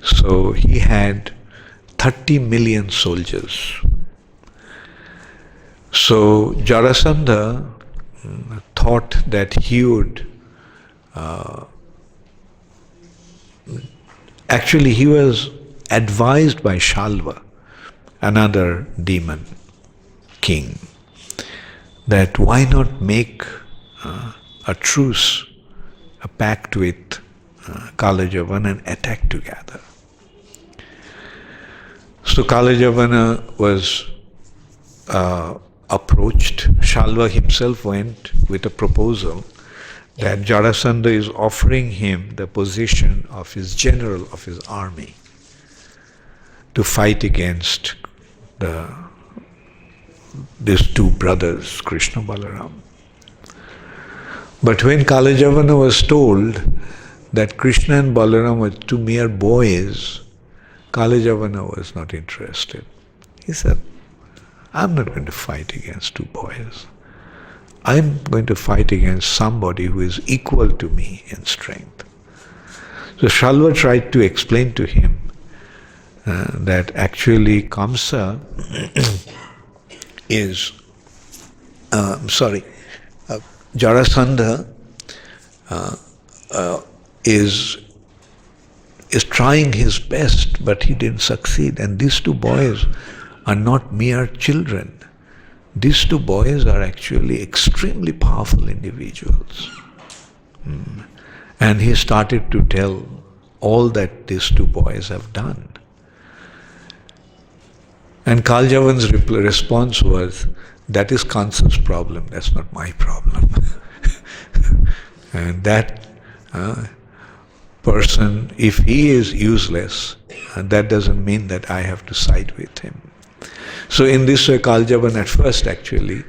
So he had 30 million soldiers. So Jarasandha thought that he would actually he was advised by Shalva, another demon king, that why not make a truce, a pact with Kala Javana and attack together. So Kala Javana was approached. Shalva himself went with a proposal that Jarasandha is offering him the position of his general of his army to fight against these two brothers, Krishna Balaram. But when Kala Javana was told that Krishna and Balaram were two mere boys, Kala Javana was not interested. He said, I'm not going to fight against two boys. I'm going to fight against somebody who is equal to me in strength. So Shalva tried to explain to him that actually Kamsa is, Jarasandha is trying his best, but he didn't succeed. And these two boys are not mere children. These two boys are actually extremely powerful individuals. And he started to tell all that these two boys have done. And Kaljavan's response was, that is Kansa's problem, that's not my problem. And that person, if he is useless, that doesn't mean that I have to side with him. So in this way, Kaljavan at first actually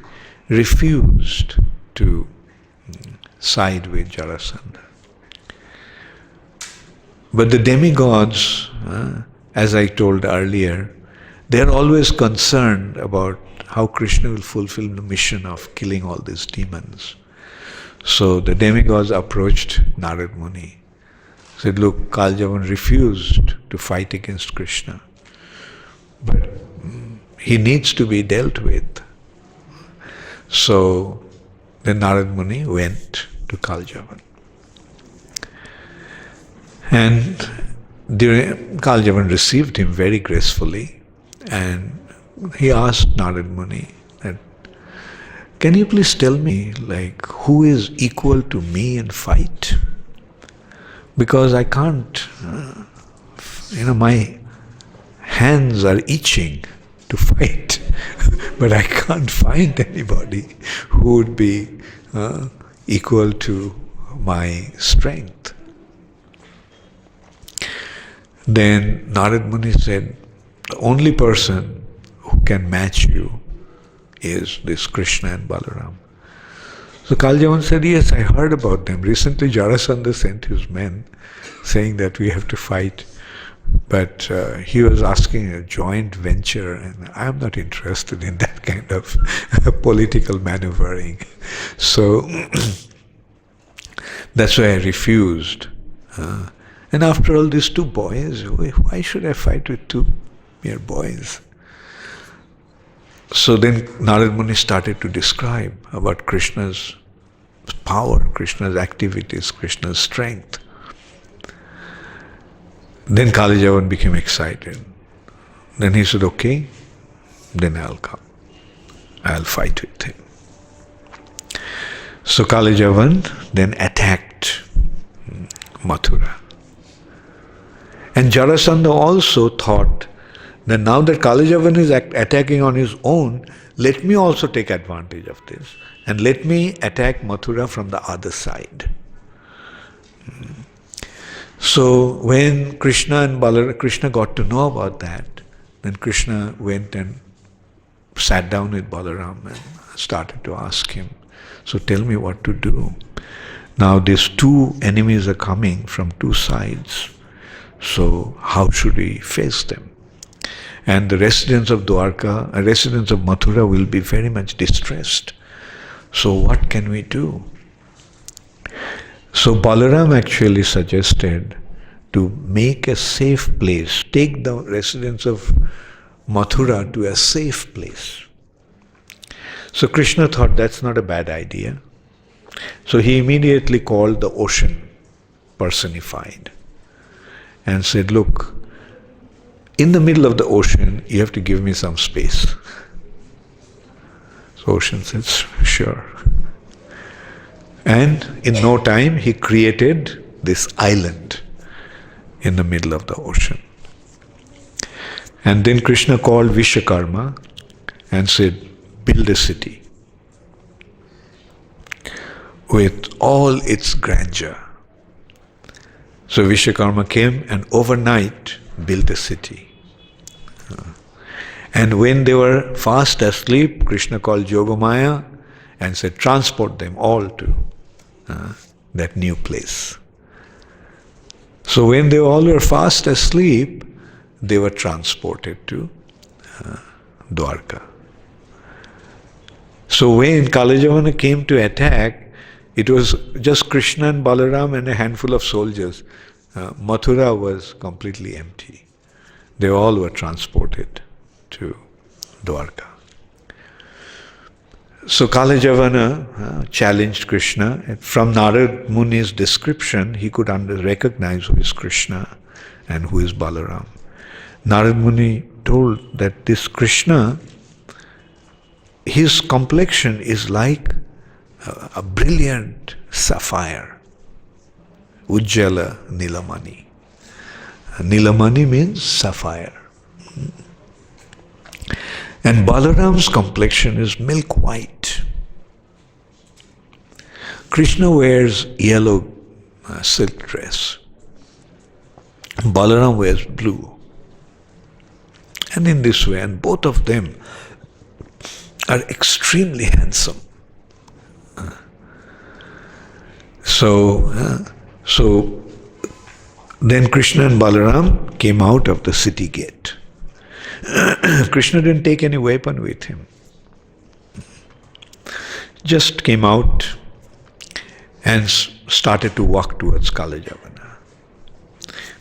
refused to side with Jarasandha. But the demigods, as I told earlier, they are always concerned about how Krishna will fulfill the mission of killing all these demons. So the demigods approached Narad Muni, said, look, Kaljavan refused to fight against Krishna, but he needs to be dealt with. So then Narad Muni went to Kaljavan. And Kaljavan received him very gracefully, and he asked Narad Muni that, can you please tell me, like, who is equal to me in fight? Because I can't, my hands are itching to fight, but I can't find anybody who would be equal to my strength. Then Narad Muni said, the only person who can match you is this Krishna and Balaram. So Kaljavan said, yes, I heard about them. Recently Jarasandha sent his men saying that we have to fight. But he was asking a joint venture, and I am not interested in that kind of political maneuvering. So that's why I refused. And after all, these two boys, why should I fight with two mere boys? So then Narad Muni started to describe about Krishna's power, Krishna's activities, Krishna's strength. Then Kaljavan became excited. Then he said, okay, then I'll come. I'll fight with him. So Kaljavan then attacked Mathura. And Jarasandha also thought that now that Kaljavan is attacking on his own, let me also take advantage of this and let me attack Mathura from the other side. So when Krishna got to know about that, then Krishna went and sat down with Balaram and started to ask him, so tell me what to do. Now these two enemies are coming from two sides. So how should we face them? And the residents of Mathura will be very much distressed. So what can we do? So Balaram actually suggested to make a safe place, take the residents of Mathura to a safe place. So Krishna thought that's not a bad idea. So he immediately called the ocean personified and said, look, in the middle of the ocean, you have to give me some space. So ocean said, sure. And in no time, he created this island in the middle of the ocean. And then Krishna called Vishwakarma and said, build a city with all its grandeur. So Vishwakarma came and overnight built a city. And when they were fast asleep, Krishna called Yogamaya and said, transport them all to that new place. So when they all were fast asleep, they were transported to Dwarka. So when Kalajavana came to attack, it was just Krishna and Balaram and a handful of soldiers. Mathura was completely empty. They all were transported to Dwarka. So Kalajavana challenged Krishna. And from Narad Muni's description, he could recognize who is Krishna and who is Balaram. Narad Muni told that this Krishna, his complexion is like a brilliant sapphire. Ujjala Nilamani. Nilamani means sapphire. And Balaram's complexion is milk white. Krishna wears yellow silk dress. Balaram wears blue. And in this way, and both of them are extremely handsome. So then Krishna and Balaram came out of the city gate. Krishna didn't take any weapon with him. Just came out and started to walk towards Kalajavana.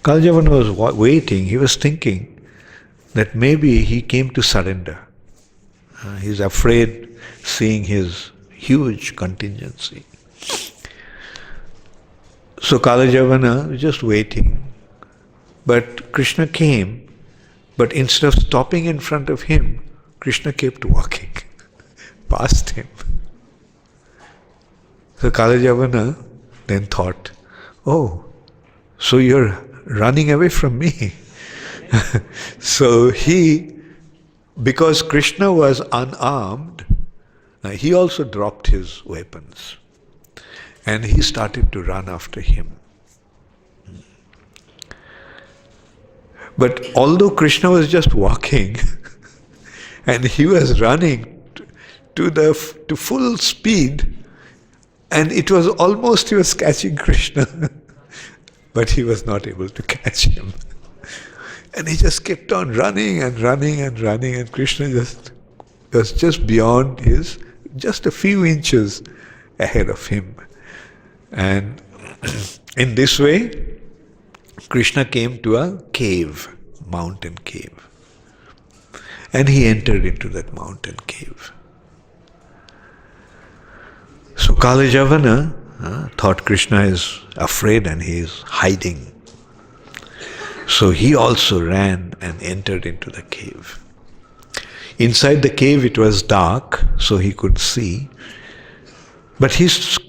Kalajavana was waiting. He was thinking that maybe he came to surrender. He's afraid seeing his huge contingency. So Kalajavana was just waiting. But Krishna came, but instead of stopping in front of him, Krishna kept walking past him. So Kalajavana then thought, oh, so you're running away from me. So he, because Krishna was unarmed, he also dropped his weapons. And he started to run after him. But although Krishna was just walking, and he was running to full speed, and it was almost he was catching Krishna, but he was not able to catch him. And he just kept on running and running and running, and Krishna was just beyond just a few inches ahead of him. And in this way, Krishna came to a cave, mountain cave. And he entered into that mountain cave. So Kalajavana thought Krishna is afraid and he is hiding. So he also ran and entered into the cave. Inside the cave it was dark, so he could see. But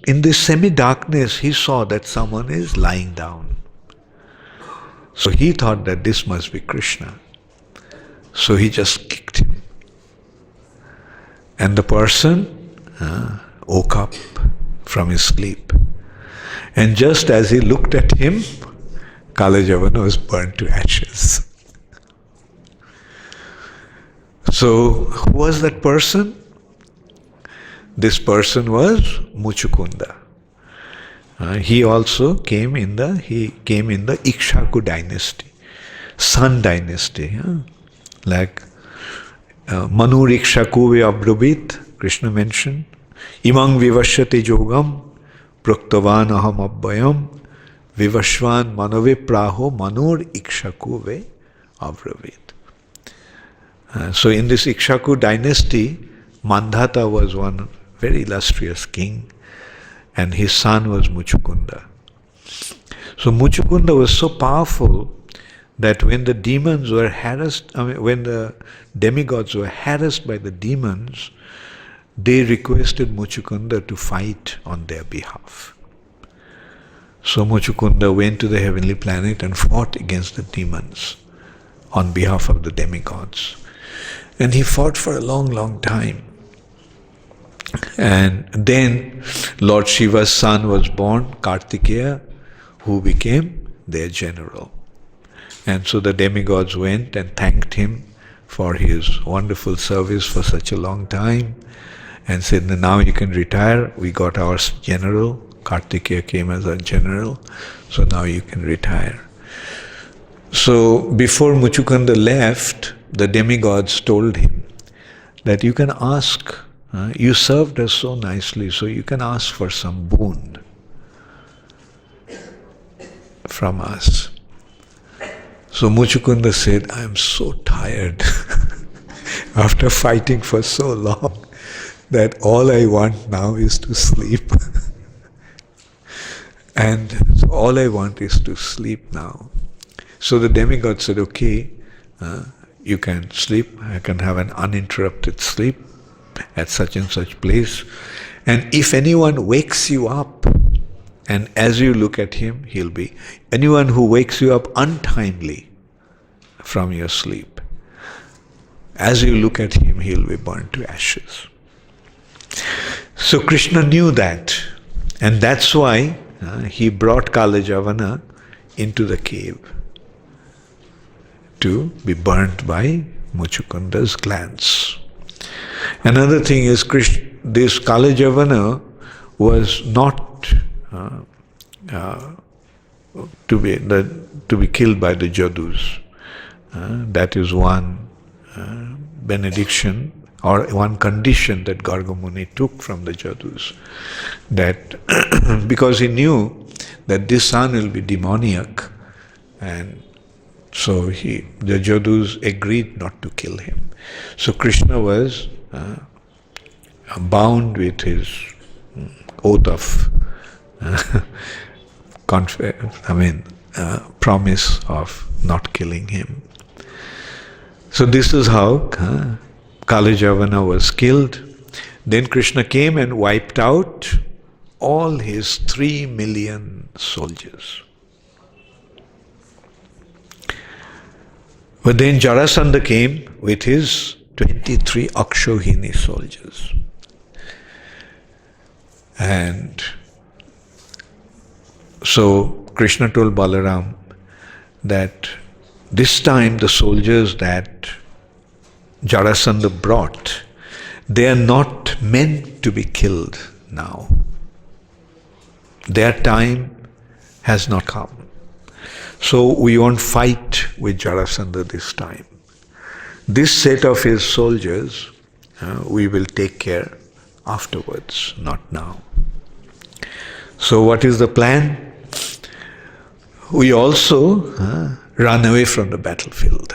in this semi-darkness, he saw that someone is lying down. So he thought that this must be Krishna. So he just kicked him. And the person woke up from his sleep. And just as he looked at him, Kalajavana was burnt to ashes. So who was that person? This person was Muchukunda. He also came in the Ikshaku dynasty, Sun dynasty. Like Manu Ikshaku Abrubit, Krishna mentioned, Imang Vivashyate Jogam, Proktavan Aham Abbayam, Vivashvan Manave Praho Manur Ikshaku Ve Avravit. So in this Ikshaku dynasty, Mandhata was one very illustrious king, and his son was Muchukunda. So Muchukunda was so powerful that when the demons were harassed, when the demigods were harassed by the demons, they requested Muchukunda to fight on their behalf. So Muchukunda went to the heavenly planet and fought against the demons on behalf of the demigods. And he fought for a long, long time. And then Lord Shiva's son was born, Kartikeya, who became their general. And so the demigods went and thanked him for his wonderful service for such a long time and said, now you can retire. We got our general. Kartikeya came as a general, so now you can retire. So before Muchukunda left, the demigods told him that you can ask, you served us so nicely, so you can ask for some boon from us. So Muchukunda said, I am so tired after fighting for so long that all I want now is to sleep. And so all I want is to sleep now. So the demigod said, okay, you can sleep, I can have an uninterrupted sleep at such and such place. And if anyone wakes you up, and as you look at him, anyone who wakes you up untimely from your sleep, as you look at him, he'll be burnt to ashes. So Krishna knew that, and that's why he brought Kalajavana into the cave to be burnt by Muchukunda's glance. Another thing is, this Kalajavana was not to be killed by the Jadus. That is one benediction or one condition that Garga Muni took from the Jadus, that because he knew that this son will be demoniac, and so the Jadus agreed not to kill him. So Krishna was bound with his oath of promise of not killing him. So this is how Kalajavana was killed. Then Krishna came and wiped out all his 3 million soldiers. But then Jarasandha came with his 23 Akshohini soldiers. And so Krishna told Balaram that this time the soldiers that Jarasandha brought, they are not meant to be killed now. Their time has not come. So we won't fight with Jarasandha this time. This set of his soldiers we will take care afterwards, not now. So what is the plan? We also run away from the battlefield.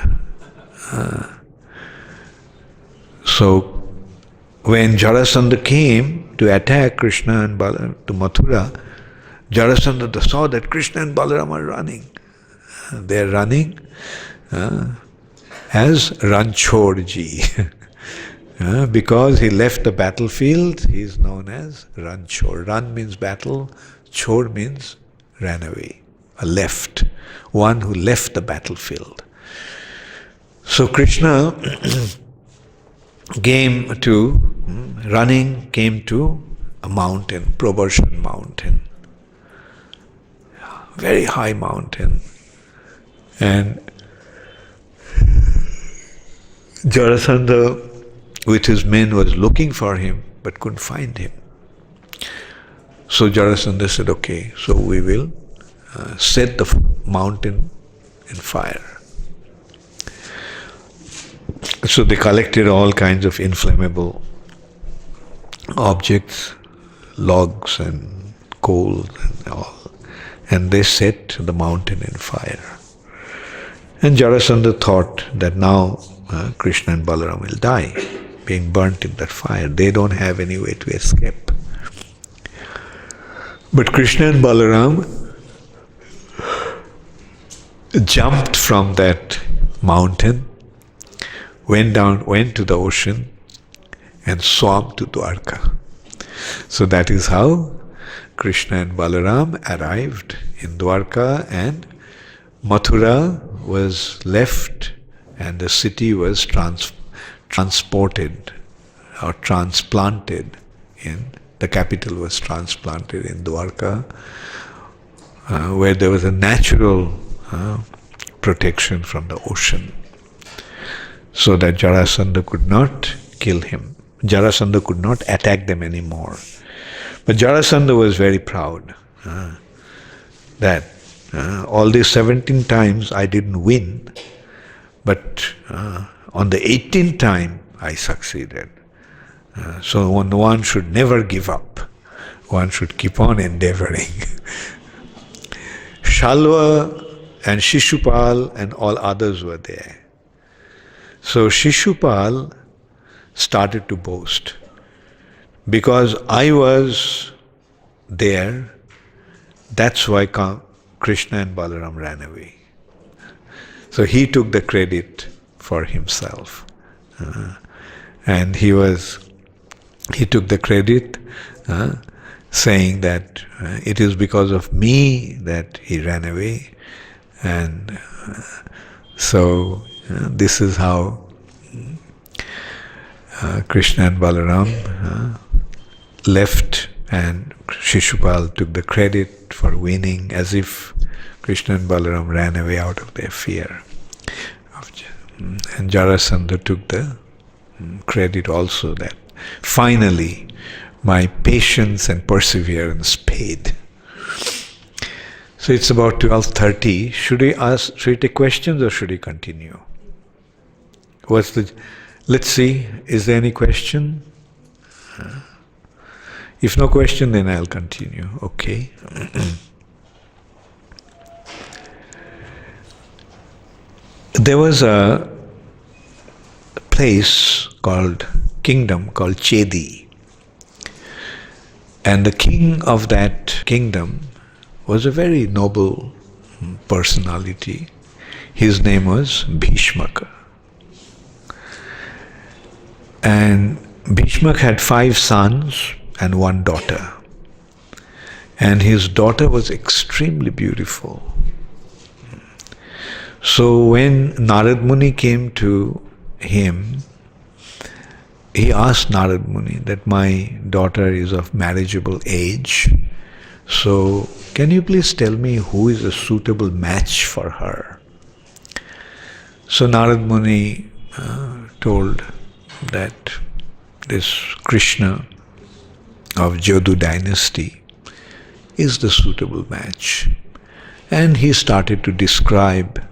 So when Jarasandha came to attack Krishna and Balaram to Mathura, Jarasandha saw that Krishna and Balaram are running. They are running as Ranchorji. Because he left the battlefield, he is known as Ranchor. Ran means battle, Chor means ran away, left. One who left the battlefield. So Krishna came to a mountain, Probharshan mountain. Very high mountain. And Jarasandha with his men was looking for him but couldn't find him. So Jarasandha said, okay, so we will set the mountain in fire. So they collected all kinds of inflammable objects, logs and coal and all, and they set the mountain in fire. And Jarasandha thought that now Krishna and Balaram will die, being burnt in that fire. They don't have any way to escape. But Krishna and Balaram jumped from that mountain, went to the ocean and swam to Dwarka. So that is how Krishna and Balaram arrived in Dwarka, and Mathura was left and the city was transported or transplanted the capital was transplanted in Dwarka, where there was a natural protection from the ocean, so that Jarasandha could not kill him. Jarasandha could not attack them anymore. But Jarasandha was very proud that all these 17 times I didn't win, but on the 18th time I succeeded. So one should never give up. One should keep on endeavoring. Shalva and Shishupal and all others were there. So Shishupal started to boast. Because I was there, that's why Krishna and Balaram ran away. So he took the credit for himself. And he took the credit saying that it is because of me that he ran away. And so this is how Krishna and Balaram left, and Shishupal took the credit for winning, as if Krishna and Balaram ran away out of their fear. And Jarasandha took the credit also, that finally my patience and perseverance paid. So it's about 12:30. Should we take questions or should we continue? Let's see, is there any question? If no question, then I'll continue. Okay. There was a place called kingdom called Chedi. And the king of that kingdom was a very noble personality. His name was Bhishmaka. And Bhishmak had 5 sons and 1 daughter. And his daughter was extremely beautiful. So when Narad Muni came to him, he asked Narad Muni that my daughter is of marriageable age. So can you please tell me who is a suitable match for her? So Narad Muni told that this Krishna of Jadu dynasty is the suitable match. And he started to describe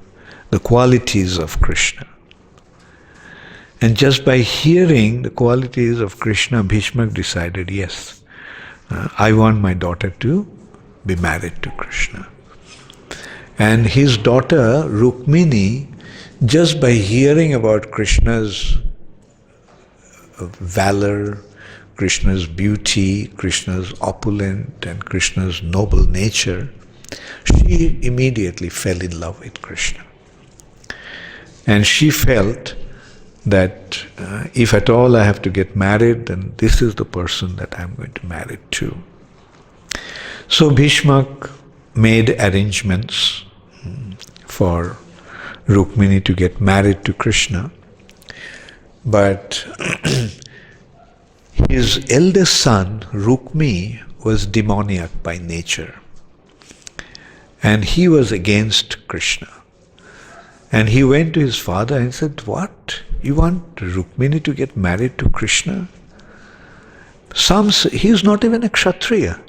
the qualities of Krishna. And just by hearing the qualities of Krishna, Bhishmak decided, yes, I want my daughter to be married to Krishna. And his daughter, Rukmini, just by hearing about Krishna's valor, Krishna's beauty, Krishna's opulent and Krishna's noble nature, she immediately fell in love with Krishna. And she felt that if at all I have to get married, then this is the person that I'm going to marry to. So Bhishmak made arrangements for Rukmini to get married to Krishna. But his eldest son, Rukmi, was demoniac by nature. And he was against Krishna. And he went to his father and said, what? You want Rukmini to get married to Krishna? Some say, he is not even a Kshatriya.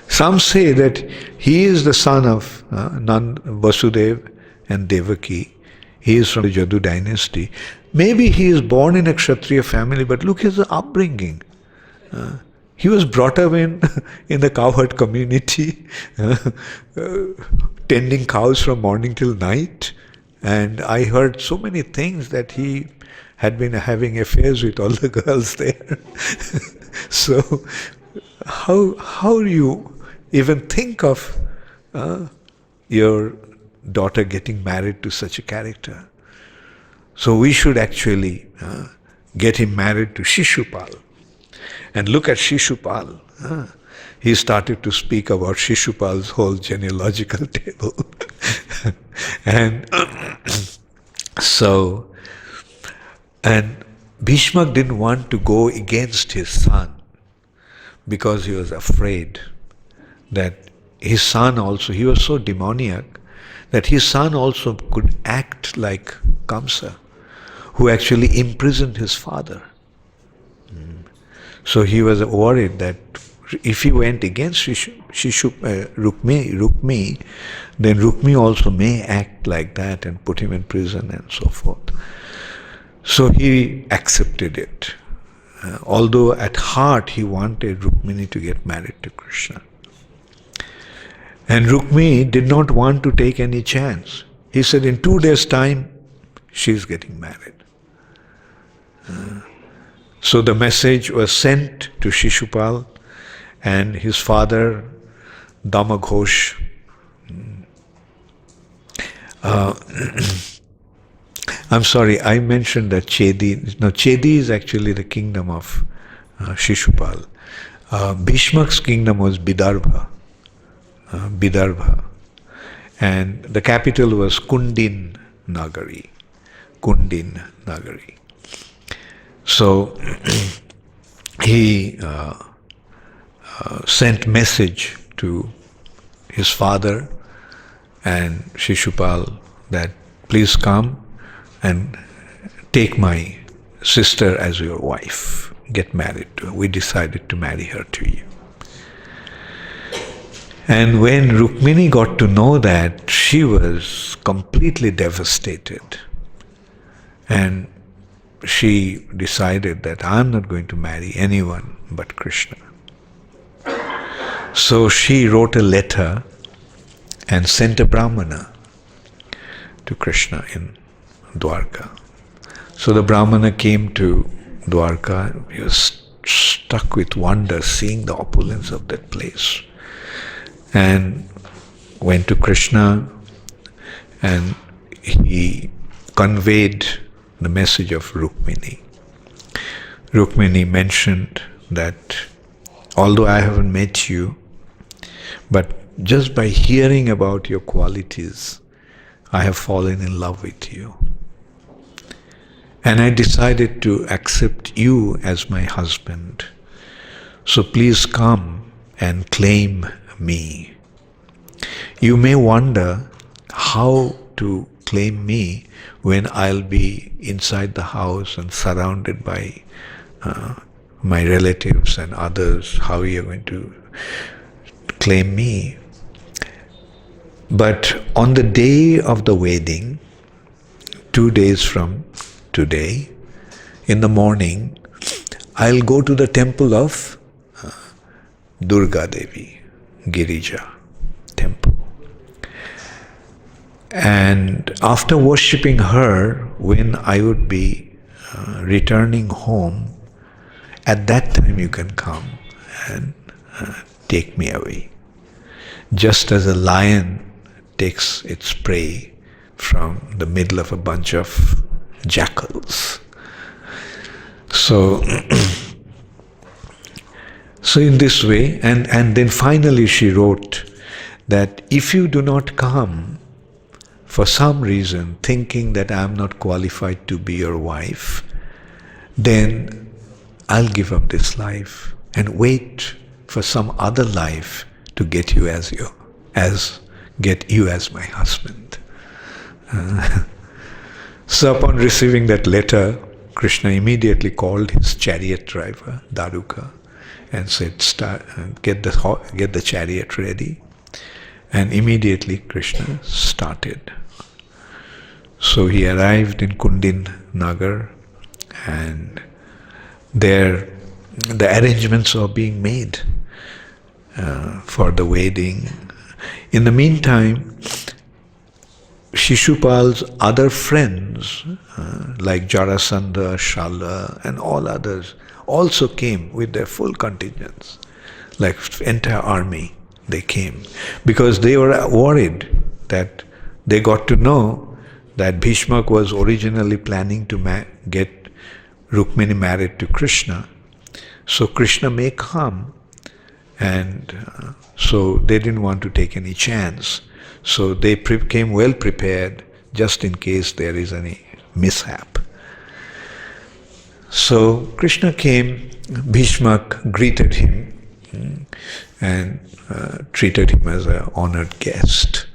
Some say that he is the son of Vasudeva and Devaki. He is from the Jadu dynasty. Maybe he is born in a Kshatriya family, but look at his upbringing. He was brought up in the cowherd community, tending cows from morning till night. And I heard so many things that he had been having affairs with all the girls there. So how do you even think of your daughter getting married to such a character? So we should actually get him married to Shishupal. And look at Shishupal. He started to speak about Shishupal's whole genealogical table. And and Bhishmak didn't want to go against his son because he was afraid that his son also, he was so demoniac that his son also could act like Kamsa, who actually imprisoned his father. So he was worried that if he went against Rukmi, then Rukmi also may act like that and put him in prison and so forth. So he accepted it, although at heart he wanted Rukmini to get married to Krishna. And Rukmi did not want to take any chance. He said, in 2 days' time, she's getting married. So the message was sent to Shishupal, and his father, Damaghosh, I'm sorry, I mentioned that Chedi. No, Chedi is actually the kingdom of Shishupal. Bhishmak's kingdom was Vidarbha. And the capital was Kundin Nagari. So he sent message to his father and Shishupal that please come and take my sister as your wife, get married to her. We decided to marry her to you. And when Rukmini got to know that, she was completely devastated. And she decided that I'm not going to marry anyone but Krishna. So she wrote a letter and sent a Brahmana to Krishna in Dwarka. So the Brahmana came to Dwarka. He was struck with wonder seeing the opulence of that place. And went to Krishna and he conveyed the message of Rukmini. Rukmini mentioned that although I haven't met you, but just by hearing about your qualities, I have fallen in love with you. And I decided to accept you as my husband. So please come and claim me. You may wonder how to claim me when I'll be inside the house and surrounded by my relatives and others, how you're going to claim me. But on the day of the wedding, 2 days from today, in the morning, I'll go to the temple of Durga Devi, Girija temple. And after worshipping her, when I would be returning home, at that time you can come and take me away. Just as a lion takes its prey from the middle of a bunch of jackals. So, so in this way, and then finally she wrote that if you do not come for some reason, thinking that I am not qualified to be your wife, then I'll give up this life and wait for some other life to get you as my husband. So upon receiving that letter, Krishna immediately called his chariot driver, Daruka, and said, get the chariot ready. And immediately Krishna started. So he arrived in Kundin Nagar, and there the arrangements are being made for the wedding. In the meantime, Shishupal's other friends, like Jarasandha, Shala, and all others, also came with their full contingents, like entire army. They came because they were worried that they got to know that Bhishma was originally planning to get Rukmini married to Krishna. So Krishna may come, and so they didn't want to take any chance. So they came well prepared just in case there is any mishap. So Krishna came, Bhishma greeted him and treated him as an honored guest.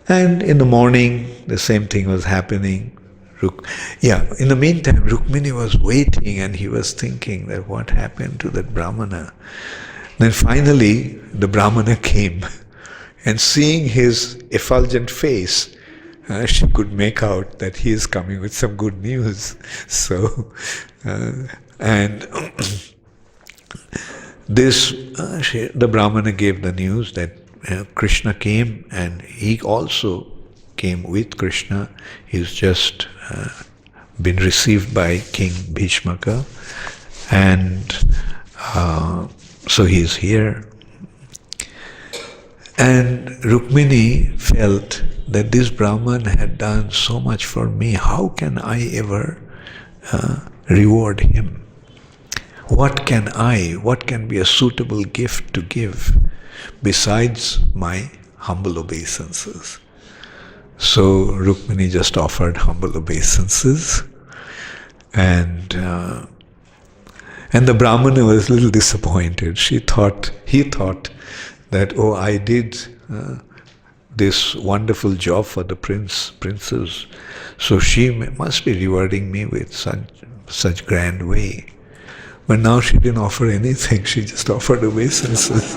And in the morning, the same thing was happening. In the meantime, Rukmini was waiting and he was thinking that what happened to that Brahmana. Then finally, the Brahmana came, and seeing his effulgent face, she could make out that he is coming with some good news. So, the Brahmana gave the news that Krishna came, and he also came with Krishna. He's just been received by King Bhishmaka, and so he's here. And Rukmini felt that this Brahman had done so much for me. How can I ever reward him? What can be a suitable gift to give besides my humble obeisances? So Rukmini just offered humble obeisances, and the Brahmana was a little disappointed. He thought that, I did this wonderful job for the princess, so she must be rewarding me with such grand way. But now she didn't offer anything, she just offered obeisances.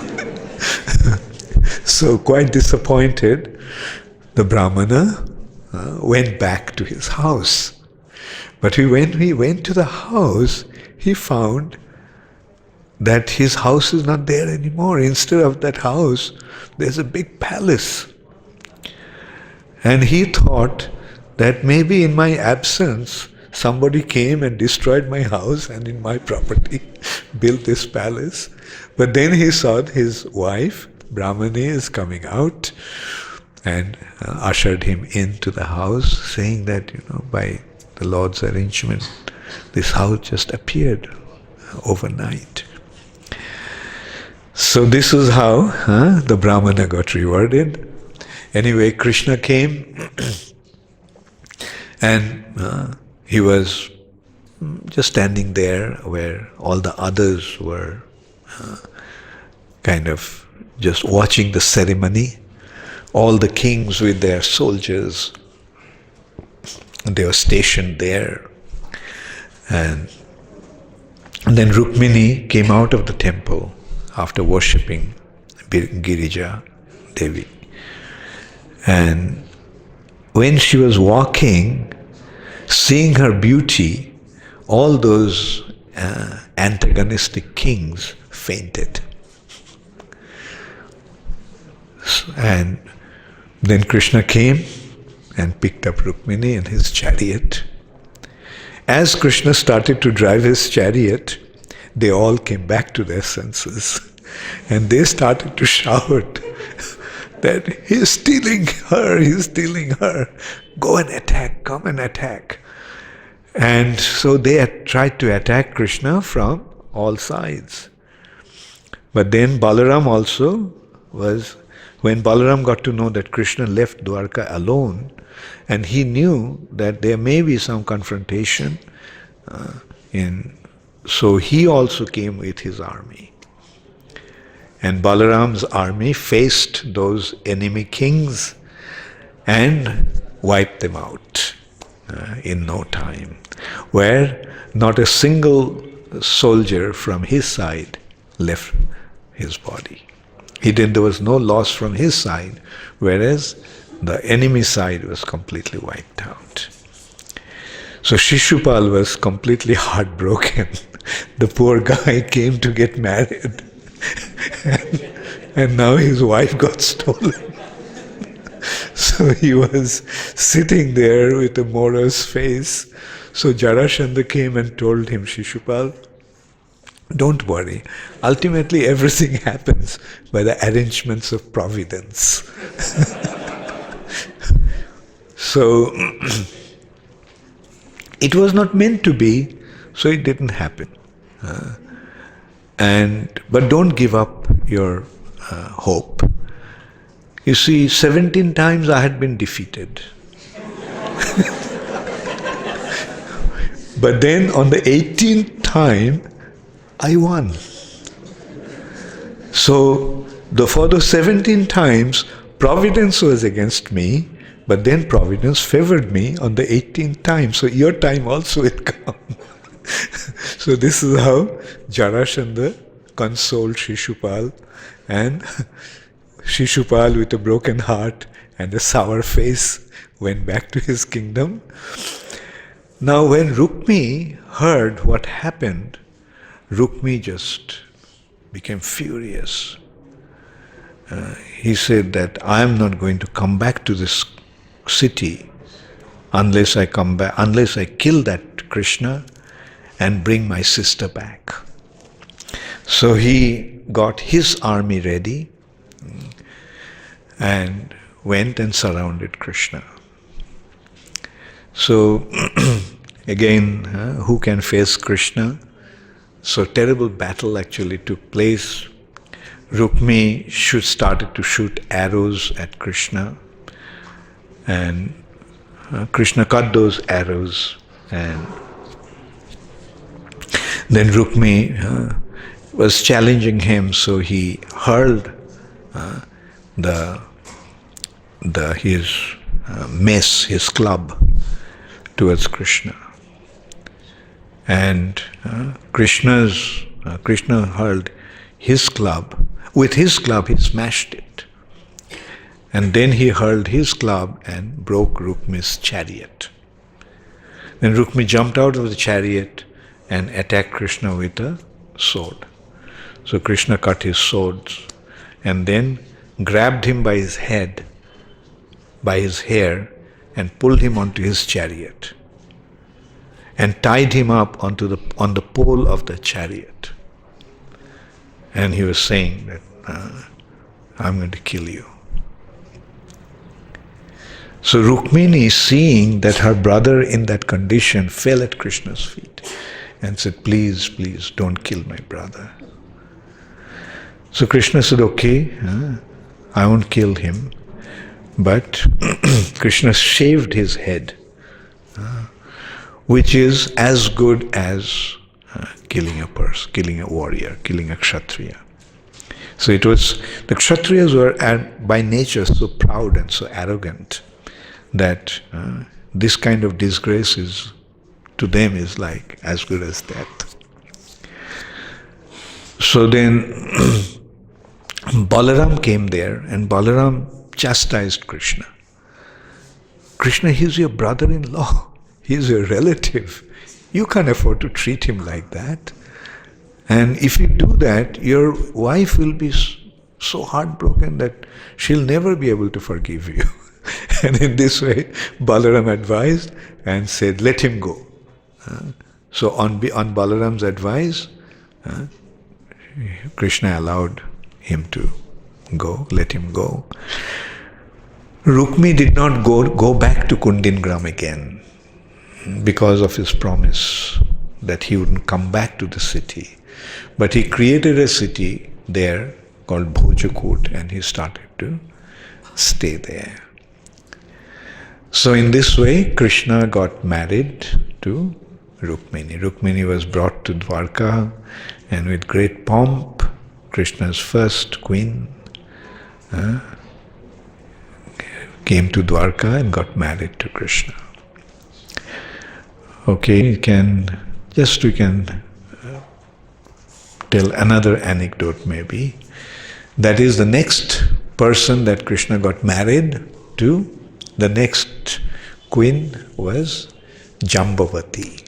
So quite disappointed, the Brahmana went back to his house. But when he went to the house, he found that his house is not there anymore. Instead of that house, there's a big palace. And he thought that maybe in my absence, somebody came and destroyed my house and in my property built this palace. But then he saw his wife, Brahmani, is coming out and ushered him into the house, saying that, by the Lord's arrangement, this house just appeared overnight. So this is how the Brahmana got rewarded. Anyway, Krishna came and he was just standing there where all the others were kind of just watching the ceremony. All the kings with their soldiers, they were stationed there. And then Rukmini came out of the temple after worshipping Girija Devi. And when she was walking, seeing her beauty, all those antagonistic kings fainted. And then Krishna came and picked up Rukmini in his chariot. As Krishna started to drive his chariot, they all came back to their senses. And they started to shout that he's stealing her, go and attack, come and attack. And so they had tried to attack Krishna from all sides. But then Balaram also when Balaram got to know that Krishna left Dwarka alone, and he knew that there may be some confrontation, so he also came with his army. And Balaram's army faced those enemy kings and wiped them out in no time, where not a single soldier from his side left his body. There was no loss from his side, whereas the enemy side was completely wiped out. So Shishupal was completely heartbroken. The poor guy came to get married and now his wife got stolen. So he was sitting there with a morose face. So Jarasandha came and told him, Shishupal, don't worry. Ultimately, everything happens by the arrangements of providence. So, it was not meant to be, so it didn't happen. But don't give up your hope. You see, 17 times I had been defeated. But then on the 18th time, I won. So, for the 17 times, providence was against me, but then providence favored me on the 18th time. So your time also will come. So this is how Jarasandha consoled Shishupal, and Shishupal with a broken heart and a sour face went back to his kingdom. Now when Rukmi heard what happened, Rukmi just became furious. He said that I am not going to come back to this city unless I kill that Krishna and bring my sister back. So he got his army ready and went and surrounded Krishna. So again, who can face Krishna? So terrible battle actually took place. Rukmi started to shoot arrows at Krishna, and Krishna cut those arrows, and then Rukmi was challenging him, so he hurled his club towards Krishna. And Krishna hurled his club. With his club, he smashed it. And then he hurled his club and broke Rukmi's chariot. Then Rukmi jumped out of the chariot and attacked Krishna with a sword. So Krishna cut his swords and then grabbed him by his head, by his hair, and pulled him onto his chariot. and tied him up on the pole of the chariot. And he was saying that, I'm going to kill you. So Rukmini, seeing that her brother in that condition, fell at Krishna's feet and said, please, please, don't kill my brother. So Krishna said, okay, I won't kill him. But Krishna shaved his head, which is as good as killing a person, killing a warrior, killing a kshatriya. So it was, the kshatriyas were by nature so proud and so arrogant that this kind of disgrace is, to them, is like as good as death. So then Balaram came there, and Balaram chastised Krishna. Krishna, he's your brother-in-law. He's your relative. You can't afford to treat him like that. And if you do that, your wife will be so heartbroken that she'll never be able to forgive you. And in this way, Balaram advised and said, let him go. So on Balaram's advice, Krishna allowed him to go, let him go. Rukmi did not go back to Kundingram again because of his promise that he wouldn't come back to the city. But he created a city there called Bhojakut, and he started to stay there. So in this way, Krishna got married to Rukmini. Rukmini was brought to Dwarka, and with great pomp, Krishna's first queen came to Dwarka and got married to Krishna. Okay, we can tell another anecdote maybe. That is, the next person that Krishna got married to, the next queen was Jambavati.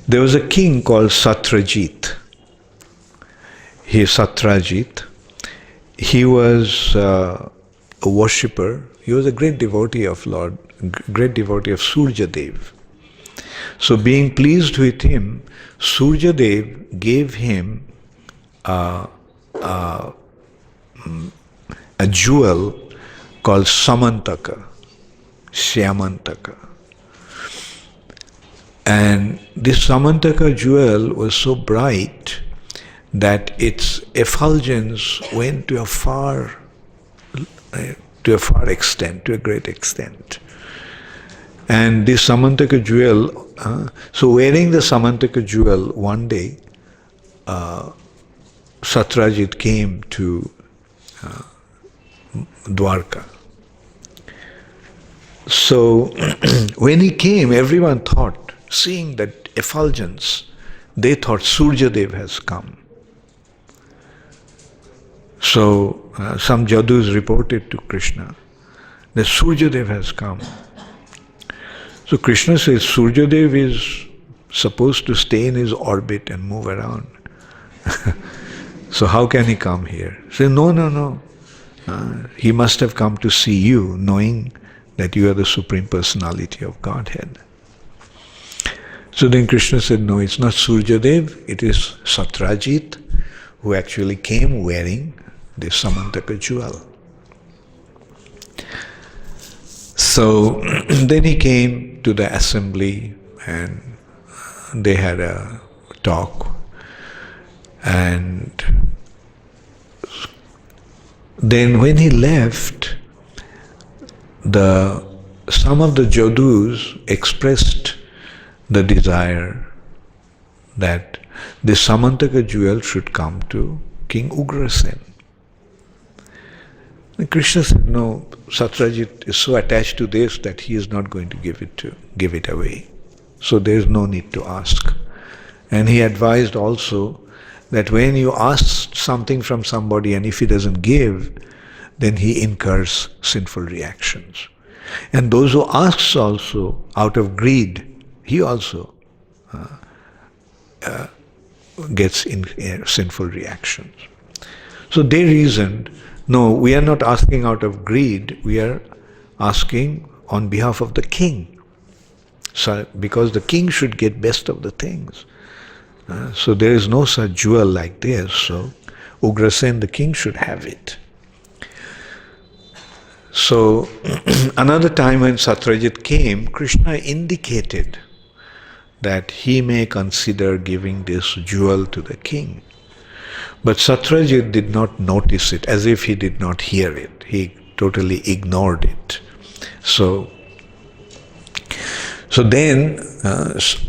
There was a king called Satrajit. He was a worshipper. He was a great devotee of Surya Dev. So being pleased with him, Surya Dev gave him a jewel called Samantaka, Shyamantaka. And this Samantaka jewel was so bright that its effulgence went to a great extent. And this Samantaka jewel, so wearing the Samantaka jewel, one day, Satrajit came to Dwarka. So when he came, everyone thought, seeing that effulgence, they thought Surya Dev has come. So some Jadus reported to Krishna that Surya Dev has come. So Krishna says Surya Dev is supposed to stay in his orbit and move around. So how can he come here? Say, no. He must have come to see you, knowing that you are the Supreme Personality of Godhead. So then Krishna said, no, it's not Surya Dev, it is Satrajit, who actually came wearing the Samantaka jewel. So then he came to the assembly and they had a talk, and then when he left, some of the Jadus expressed the desire that the Samantaka jewel should come to King Ugrasen. And Krishna said, no, Satrajit is so attached to this that he is not going to give it away. So there is no need to ask. And he advised also that when you ask something from somebody and if he doesn't give, then he incurs sinful reactions. And those who ask also out of greed, he also gets sinful reactions. So they reasoned, no, we are not asking out of greed, we are asking on behalf of the king. So, because the king should get best of the things. So there is no such jewel like this. So Ugrasen, the king, should have it. So another time when Satyajit came, Krishna indicated that he may consider giving this jewel to the king. But Satyajit did not notice it, as if he did not hear it. He totally ignored it. So then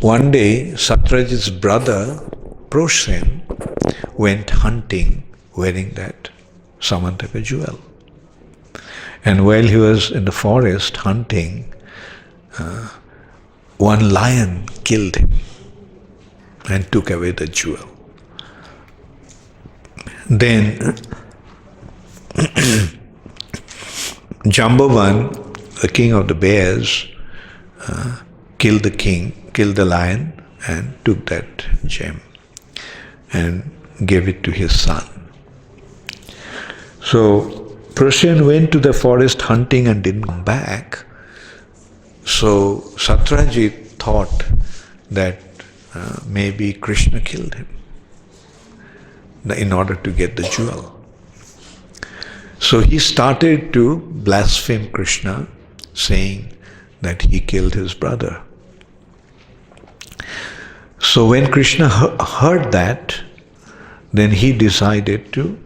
one day Satyajit's brother Prosen went hunting wearing that Samantaka jewel. And while he was in the forest hunting, one lion killed him and took away the jewel. Then Jambavan, the king of the bears, killed the lion and took that gem and gave it to his son. So Prosen went to the forest hunting and didn't come back. So Satyajit thought that maybe Krishna killed him in order to get the jewel. So he started to blaspheme Krishna, saying that he killed his brother. So when Krishna heard that, then he decided to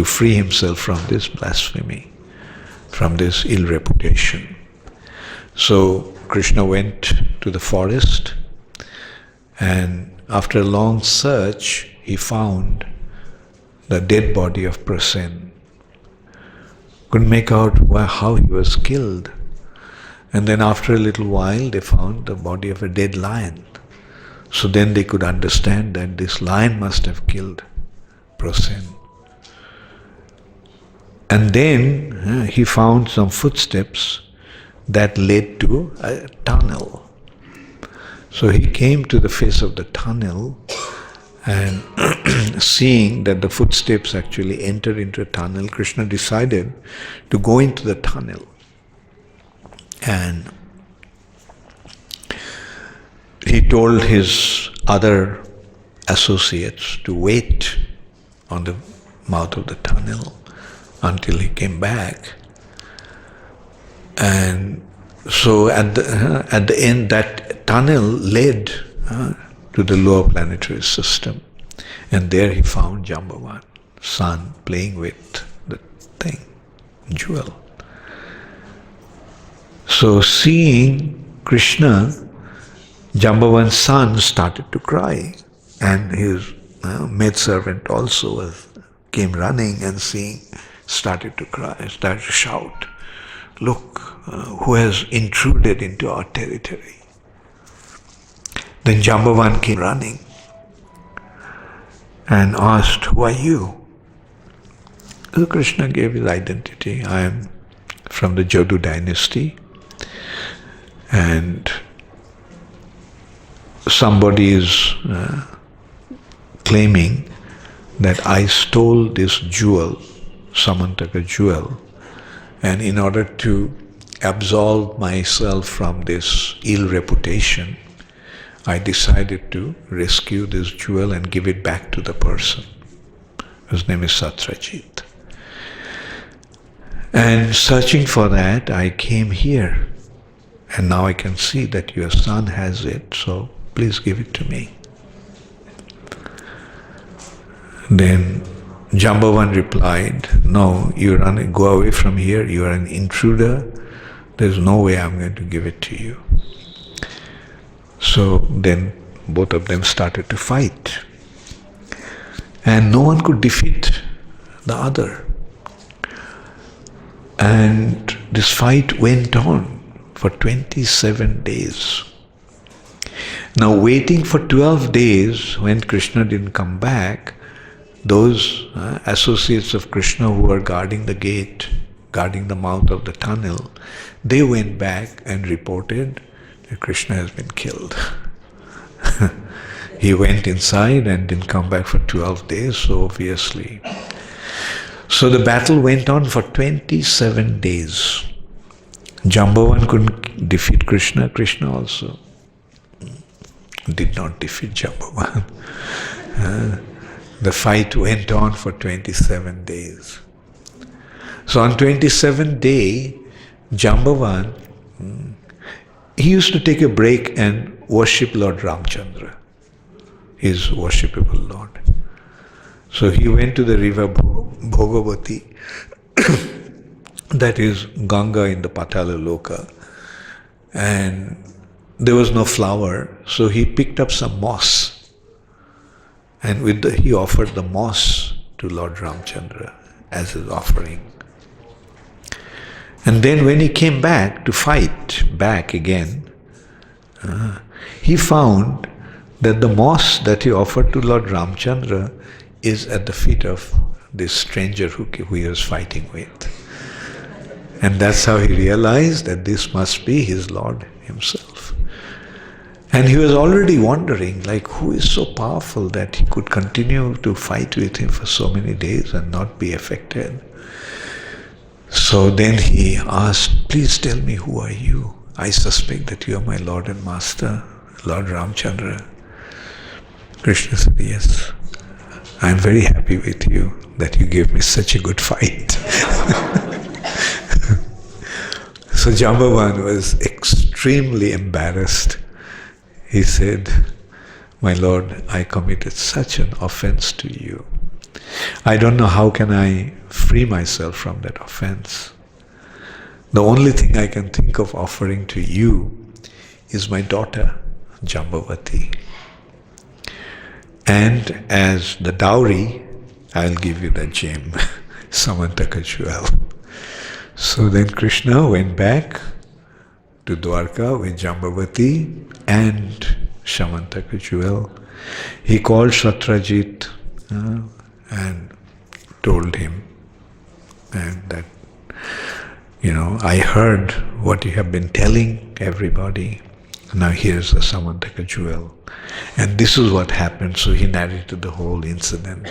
free himself from this blasphemy, from this ill reputation. So Krishna went to the forest, and after a long search, he found the dead body of Prosen. Couldn't make out how he was killed. And then after a little while, they found the body of a dead lion. So then they could understand that this lion must have killed Prosen. And then he found some footsteps that led to a tunnel. So he came to the face of the tunnel, and seeing that the footsteps actually entered into a tunnel, Krishna decided to go into the tunnel. And he told his other associates to wait on the mouth of the tunnel until he came back. And so at the end, that tunnel led to the lower planetary system. And there he found Jambavan, son, playing with the thing, jewel. So seeing Krishna, Jambavan's son started to cry. And his maidservant also came running and seeing, started to cry, started to shout, "Look, who has intruded into our territory?" Then Jambavan came running and asked, "Who are you?" So Krishna gave his identity. "I am from the Jadu dynasty, and somebody is claiming that I stole this jewel, Samantaka jewel, and in order to absolve myself from this ill reputation, I decided to rescue this jewel and give it back to the person. His name is Satyajit. And searching for that, I came here. And now I can see that your son has it, so please give it to me." Then Jambavan replied, "No, go away from here, you are an intruder. There's no way I'm going to give it to you." So then both of them started to fight. And no one could defeat the other. And this fight went on for 27 days. Now waiting for 12 days, when Krishna didn't come back, those associates of Krishna who were guarding the gate, guarding the mouth of the tunnel, they went back and reported that Krishna has been killed. He went inside and didn't come back for 12 days, so obviously. So the battle went on for 27 days. Jambavan couldn't defeat Krishna. Krishna also did not defeat Jambavan. The fight went on for 27 days. So on 27th day, Jambavan, he used to take a break and worship Lord Ramchandra, his worshipable Lord. So he went to the river Bhogavati, that is Ganga in the Patala Loka, and there was no flower, so he picked up some moss, and he offered the moss to Lord Ramchandra as his offering. And then when he came back to fight back again, he found that the moss that he offered to Lord Ramchandra is at the feet of this stranger who he was fighting with. And that's how he realized that this must be his Lord himself. And he was already wondering, like, who is so powerful that he could continue to fight with him for so many days and not be affected. So then he asked, please tell me, who are you? I suspect that you are my Lord and Master, Lord Ramchandra. Krishna said, yes, I am very happy with you that you gave me such a good fight. So Jambavan was extremely embarrassed. He said, my Lord, I committed such an offense to you. I don't know how can I free myself from that offense. The only thing I can think of offering to you is my daughter, Jambavati. And as the dowry, I'll give you that gem, Samantaka jewel. So then Krishna went back to Dwarka with Jambavati and Samantaka jewel. He called Shatrajit and told him and that, I heard what you have been telling everybody. Now here's the Samantaka jewel. And this is what happened. So he narrated the whole incident.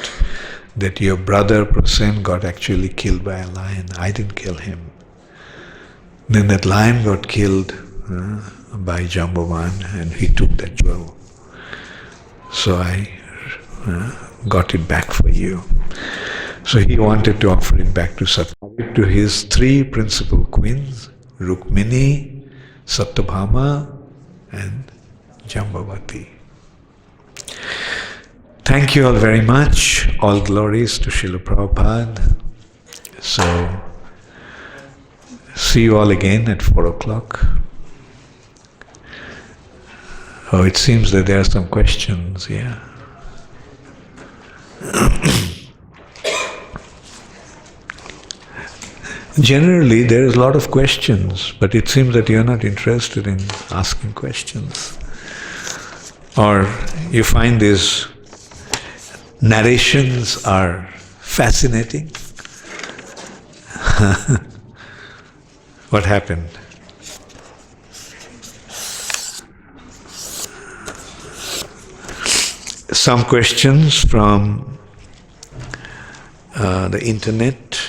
That your brother Prasen got actually killed by a lion. I didn't kill him. Then that lion got killed by Jambavan and he took that jewel. So I got it back for you. So he wanted to offer it back to Satyajit, to his three principal queens, Rukmini, Satyabhama and Jambavati. Thank you all very much. All glories to Srila Prabhupada. So, see you all again at 4 o'clock. Oh, it seems that there are some questions, yeah. Generally, there is a lot of questions, but it seems that you are not interested in asking questions. Or you find these narrations are fascinating. What happened? Some questions from the internet.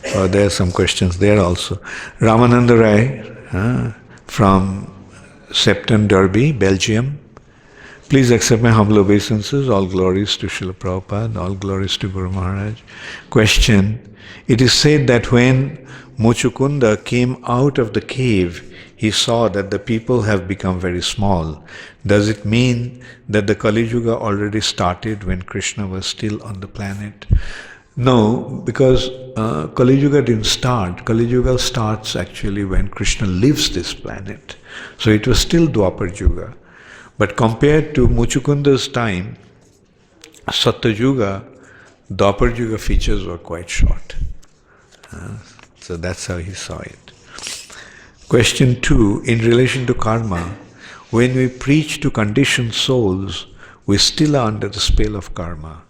There are some questions there also. Ramananda Rai from Septon Derby, Belgium. Please accept my humble obeisances. All glories to Srila Prabhupada. All glories to Guru Maharaj. Question. It is said that when Muchukunda came out of the cave, he saw that the people have become very small. Does it mean that the Kali Yuga already started when Krishna was still on the planet? No, because Kali Yuga didn't start. Kali Yuga starts actually when Krishna leaves this planet. So it was still Dwapar Yuga. But compared to Muchukunda's time, Satya Yuga, Dwapar Yuga features were quite short. So that's how he saw it. Question 2, in relation to karma, when we preach to conditioned souls, we still are under the spell of karma.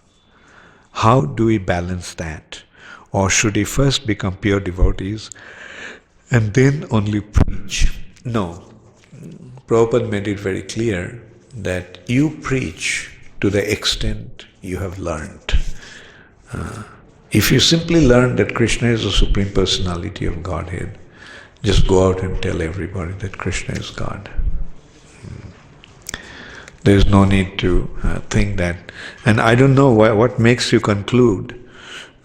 How do we balance that? Or should we first become pure devotees and then only preach? No. Prabhupada made it very clear that you preach to the extent you have learned. If you simply learn that Krishna is the Supreme Personality of Godhead, just go out and tell everybody that Krishna is God. There is no need to think that. And I don't know what makes you conclude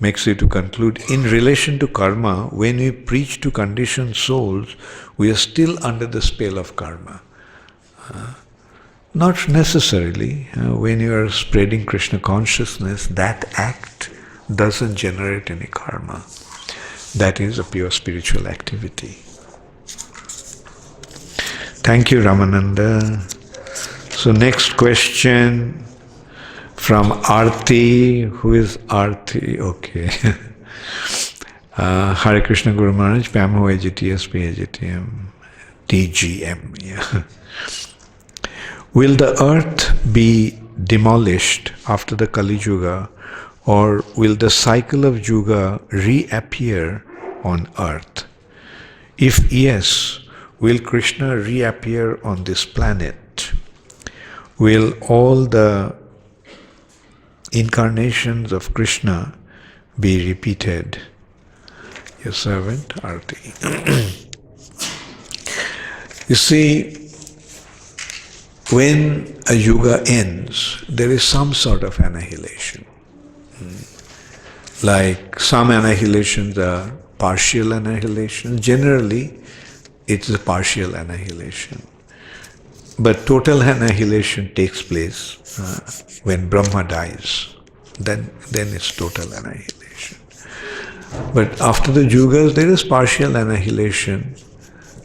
in relation to karma, when we preach to conditioned souls, we are still under the spell of karma. Not necessarily. When you are spreading Krishna consciousness, that act doesn't generate any karma. That is a pure spiritual activity. Thank you, Ramananda. So next question from Arti. Who is Arti? Okay. Hare Krishna Guru Maharaj, PAMO AGTS, PAGTM, TGM. Yeah. Will the earth be demolished after the Kali Yuga, or will the cycle of Yuga reappear on earth? If yes, will Krishna reappear on this planet? Will all the incarnations of Krishna be repeated? Your servant, Arti. You see, when a yuga ends, there is some sort of annihilation. Like some annihilations are partial annihilation. Generally, it's a partial annihilation. But total annihilation takes place when Brahma dies. Then it's total annihilation. But after the yugas, there is partial annihilation.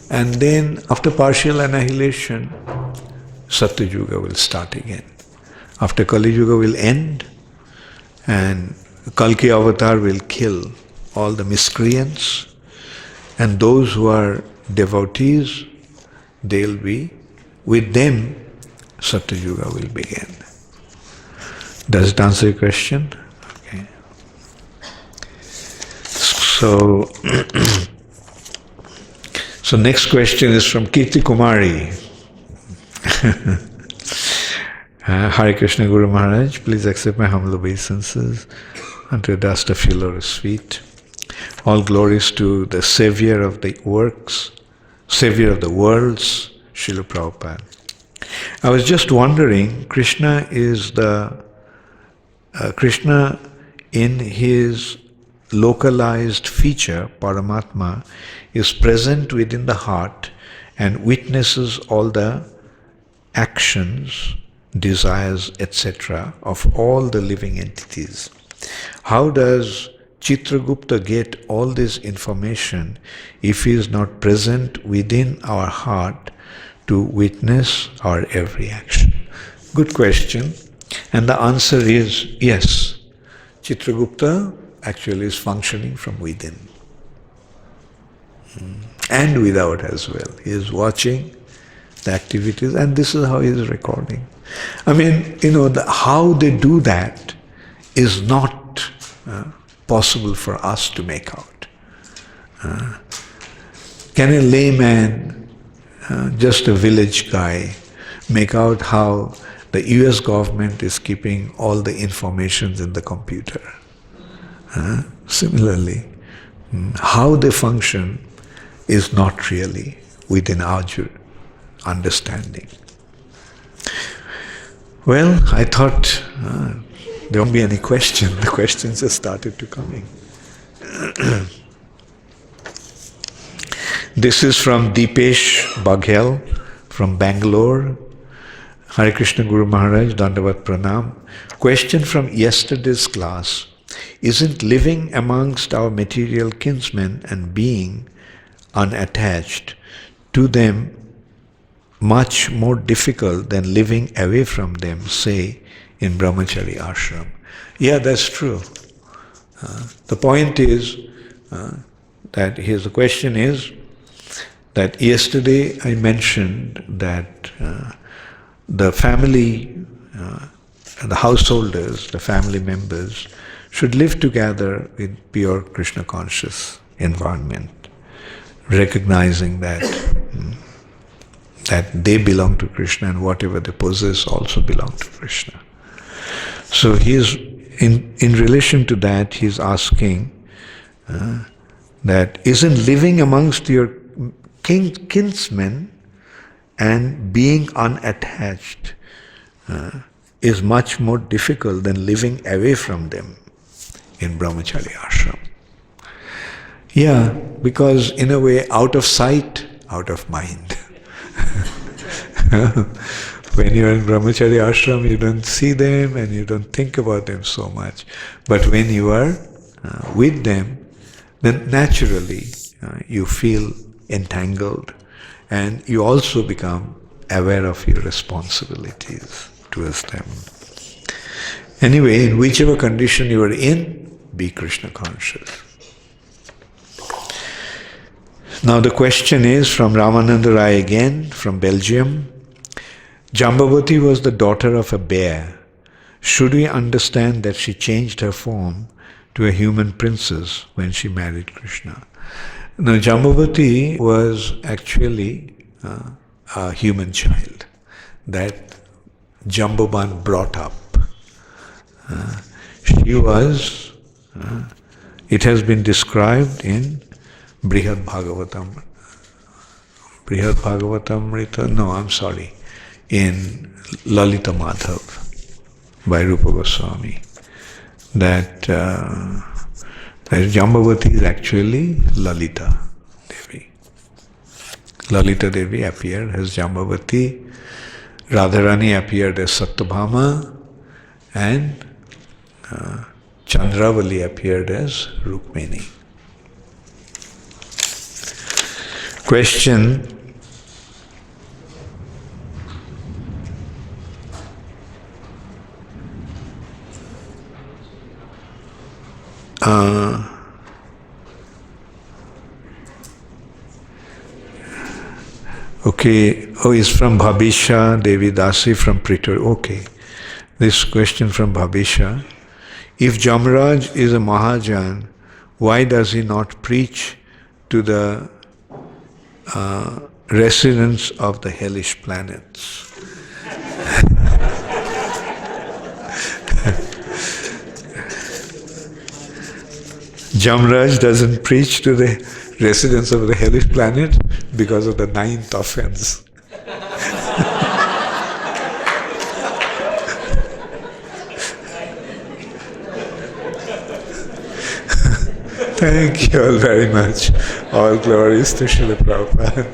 And then after partial annihilation, Satya Yuga will start again. After Kali Yuga will end, and Kalki Avatar will kill all the miscreants, and those who are devotees, they'll be, with them, Satya Yuga will begin. Does it answer your question? Okay. So next question is from Kirti Kumari. Hare Krishna Guru Maharaj, please accept my humble obeisances unto the dust of your lotus feet. All glories to the Savior of the works, Savior of the worlds, Srila Prabhupada. I was just wondering, Krishna in his localized feature, Paramatma, is present within the heart and witnesses all the actions, desires, etc. of all the living entities. How does Chitragupta get all this information if he is not present within our heart to witness our every action? Good question. And the answer is yes. Chitragupta actually is functioning from within. And without as well. He is watching the activities, and this is how he is recording. I mean, how they do that is not possible for us to make out. Can a layman, just a village guy, make out how the US government is keeping all the informations in the computer? Similarly, how they function is not really within our understanding. Well, I thought there won't be any question. The questions just started to coming. This is from Deepesh Baghel from Bangalore. Hare Krishna Guru Maharaj, Dandavat Pranam. Question from yesterday's class. Isn't living amongst our material kinsmen and being unattached to them much more difficult than living away from them, say, in Brahmachari ashram? Yeah, that's true. The point is that here's the question is that yesterday I mentioned that the family, the householders, the family members should live together with pure Krishna conscious environment, recognizing that they belong to Krishna and whatever they possess also belong to Krishna. So he is, in relation to that, he is asking that isn't living amongst your kinsmen and being unattached is much more difficult than living away from them in brahmacharya ashram. Yeah, because in a way, out of sight, out of mind. When you're in brahmacharya ashram, you don't see them and you don't think about them so much. But when you are with them, then naturally you feel entangled and you also become aware of your responsibilities towards them. Anyway, in whichever condition you are in, be Krishna conscious. Now the question is from Ramananda Rai again, from Belgium. Jambavati was the daughter of a bear. Should we understand that she changed her form to a human princess when she married Krishna? Now Jambavati was actually a human child that Jambavan brought up. She was, it has been described in Brihad Bhagavatam. Brihad Bhagavatamrita, no, I'm sorry, in Lalita Madhav by Rupa Goswami, that Jambavati is actually Lalita Devi. Lalita Devi appeared as Jambavati, Radharani appeared as Satyabhama, and Chandravali appeared as Rukmini. Question: okay, it's from Bhabisha Devi Dasi from Pretoria. Okay, this question from Bhabisha. If Jamraj is a Mahajan, why does he not preach to the residents of the hellish planets? Jamraj doesn't preach to the residents of the hellish planet because of the 9th offense. Thank you all very much. All glories to Srila Prabhupada.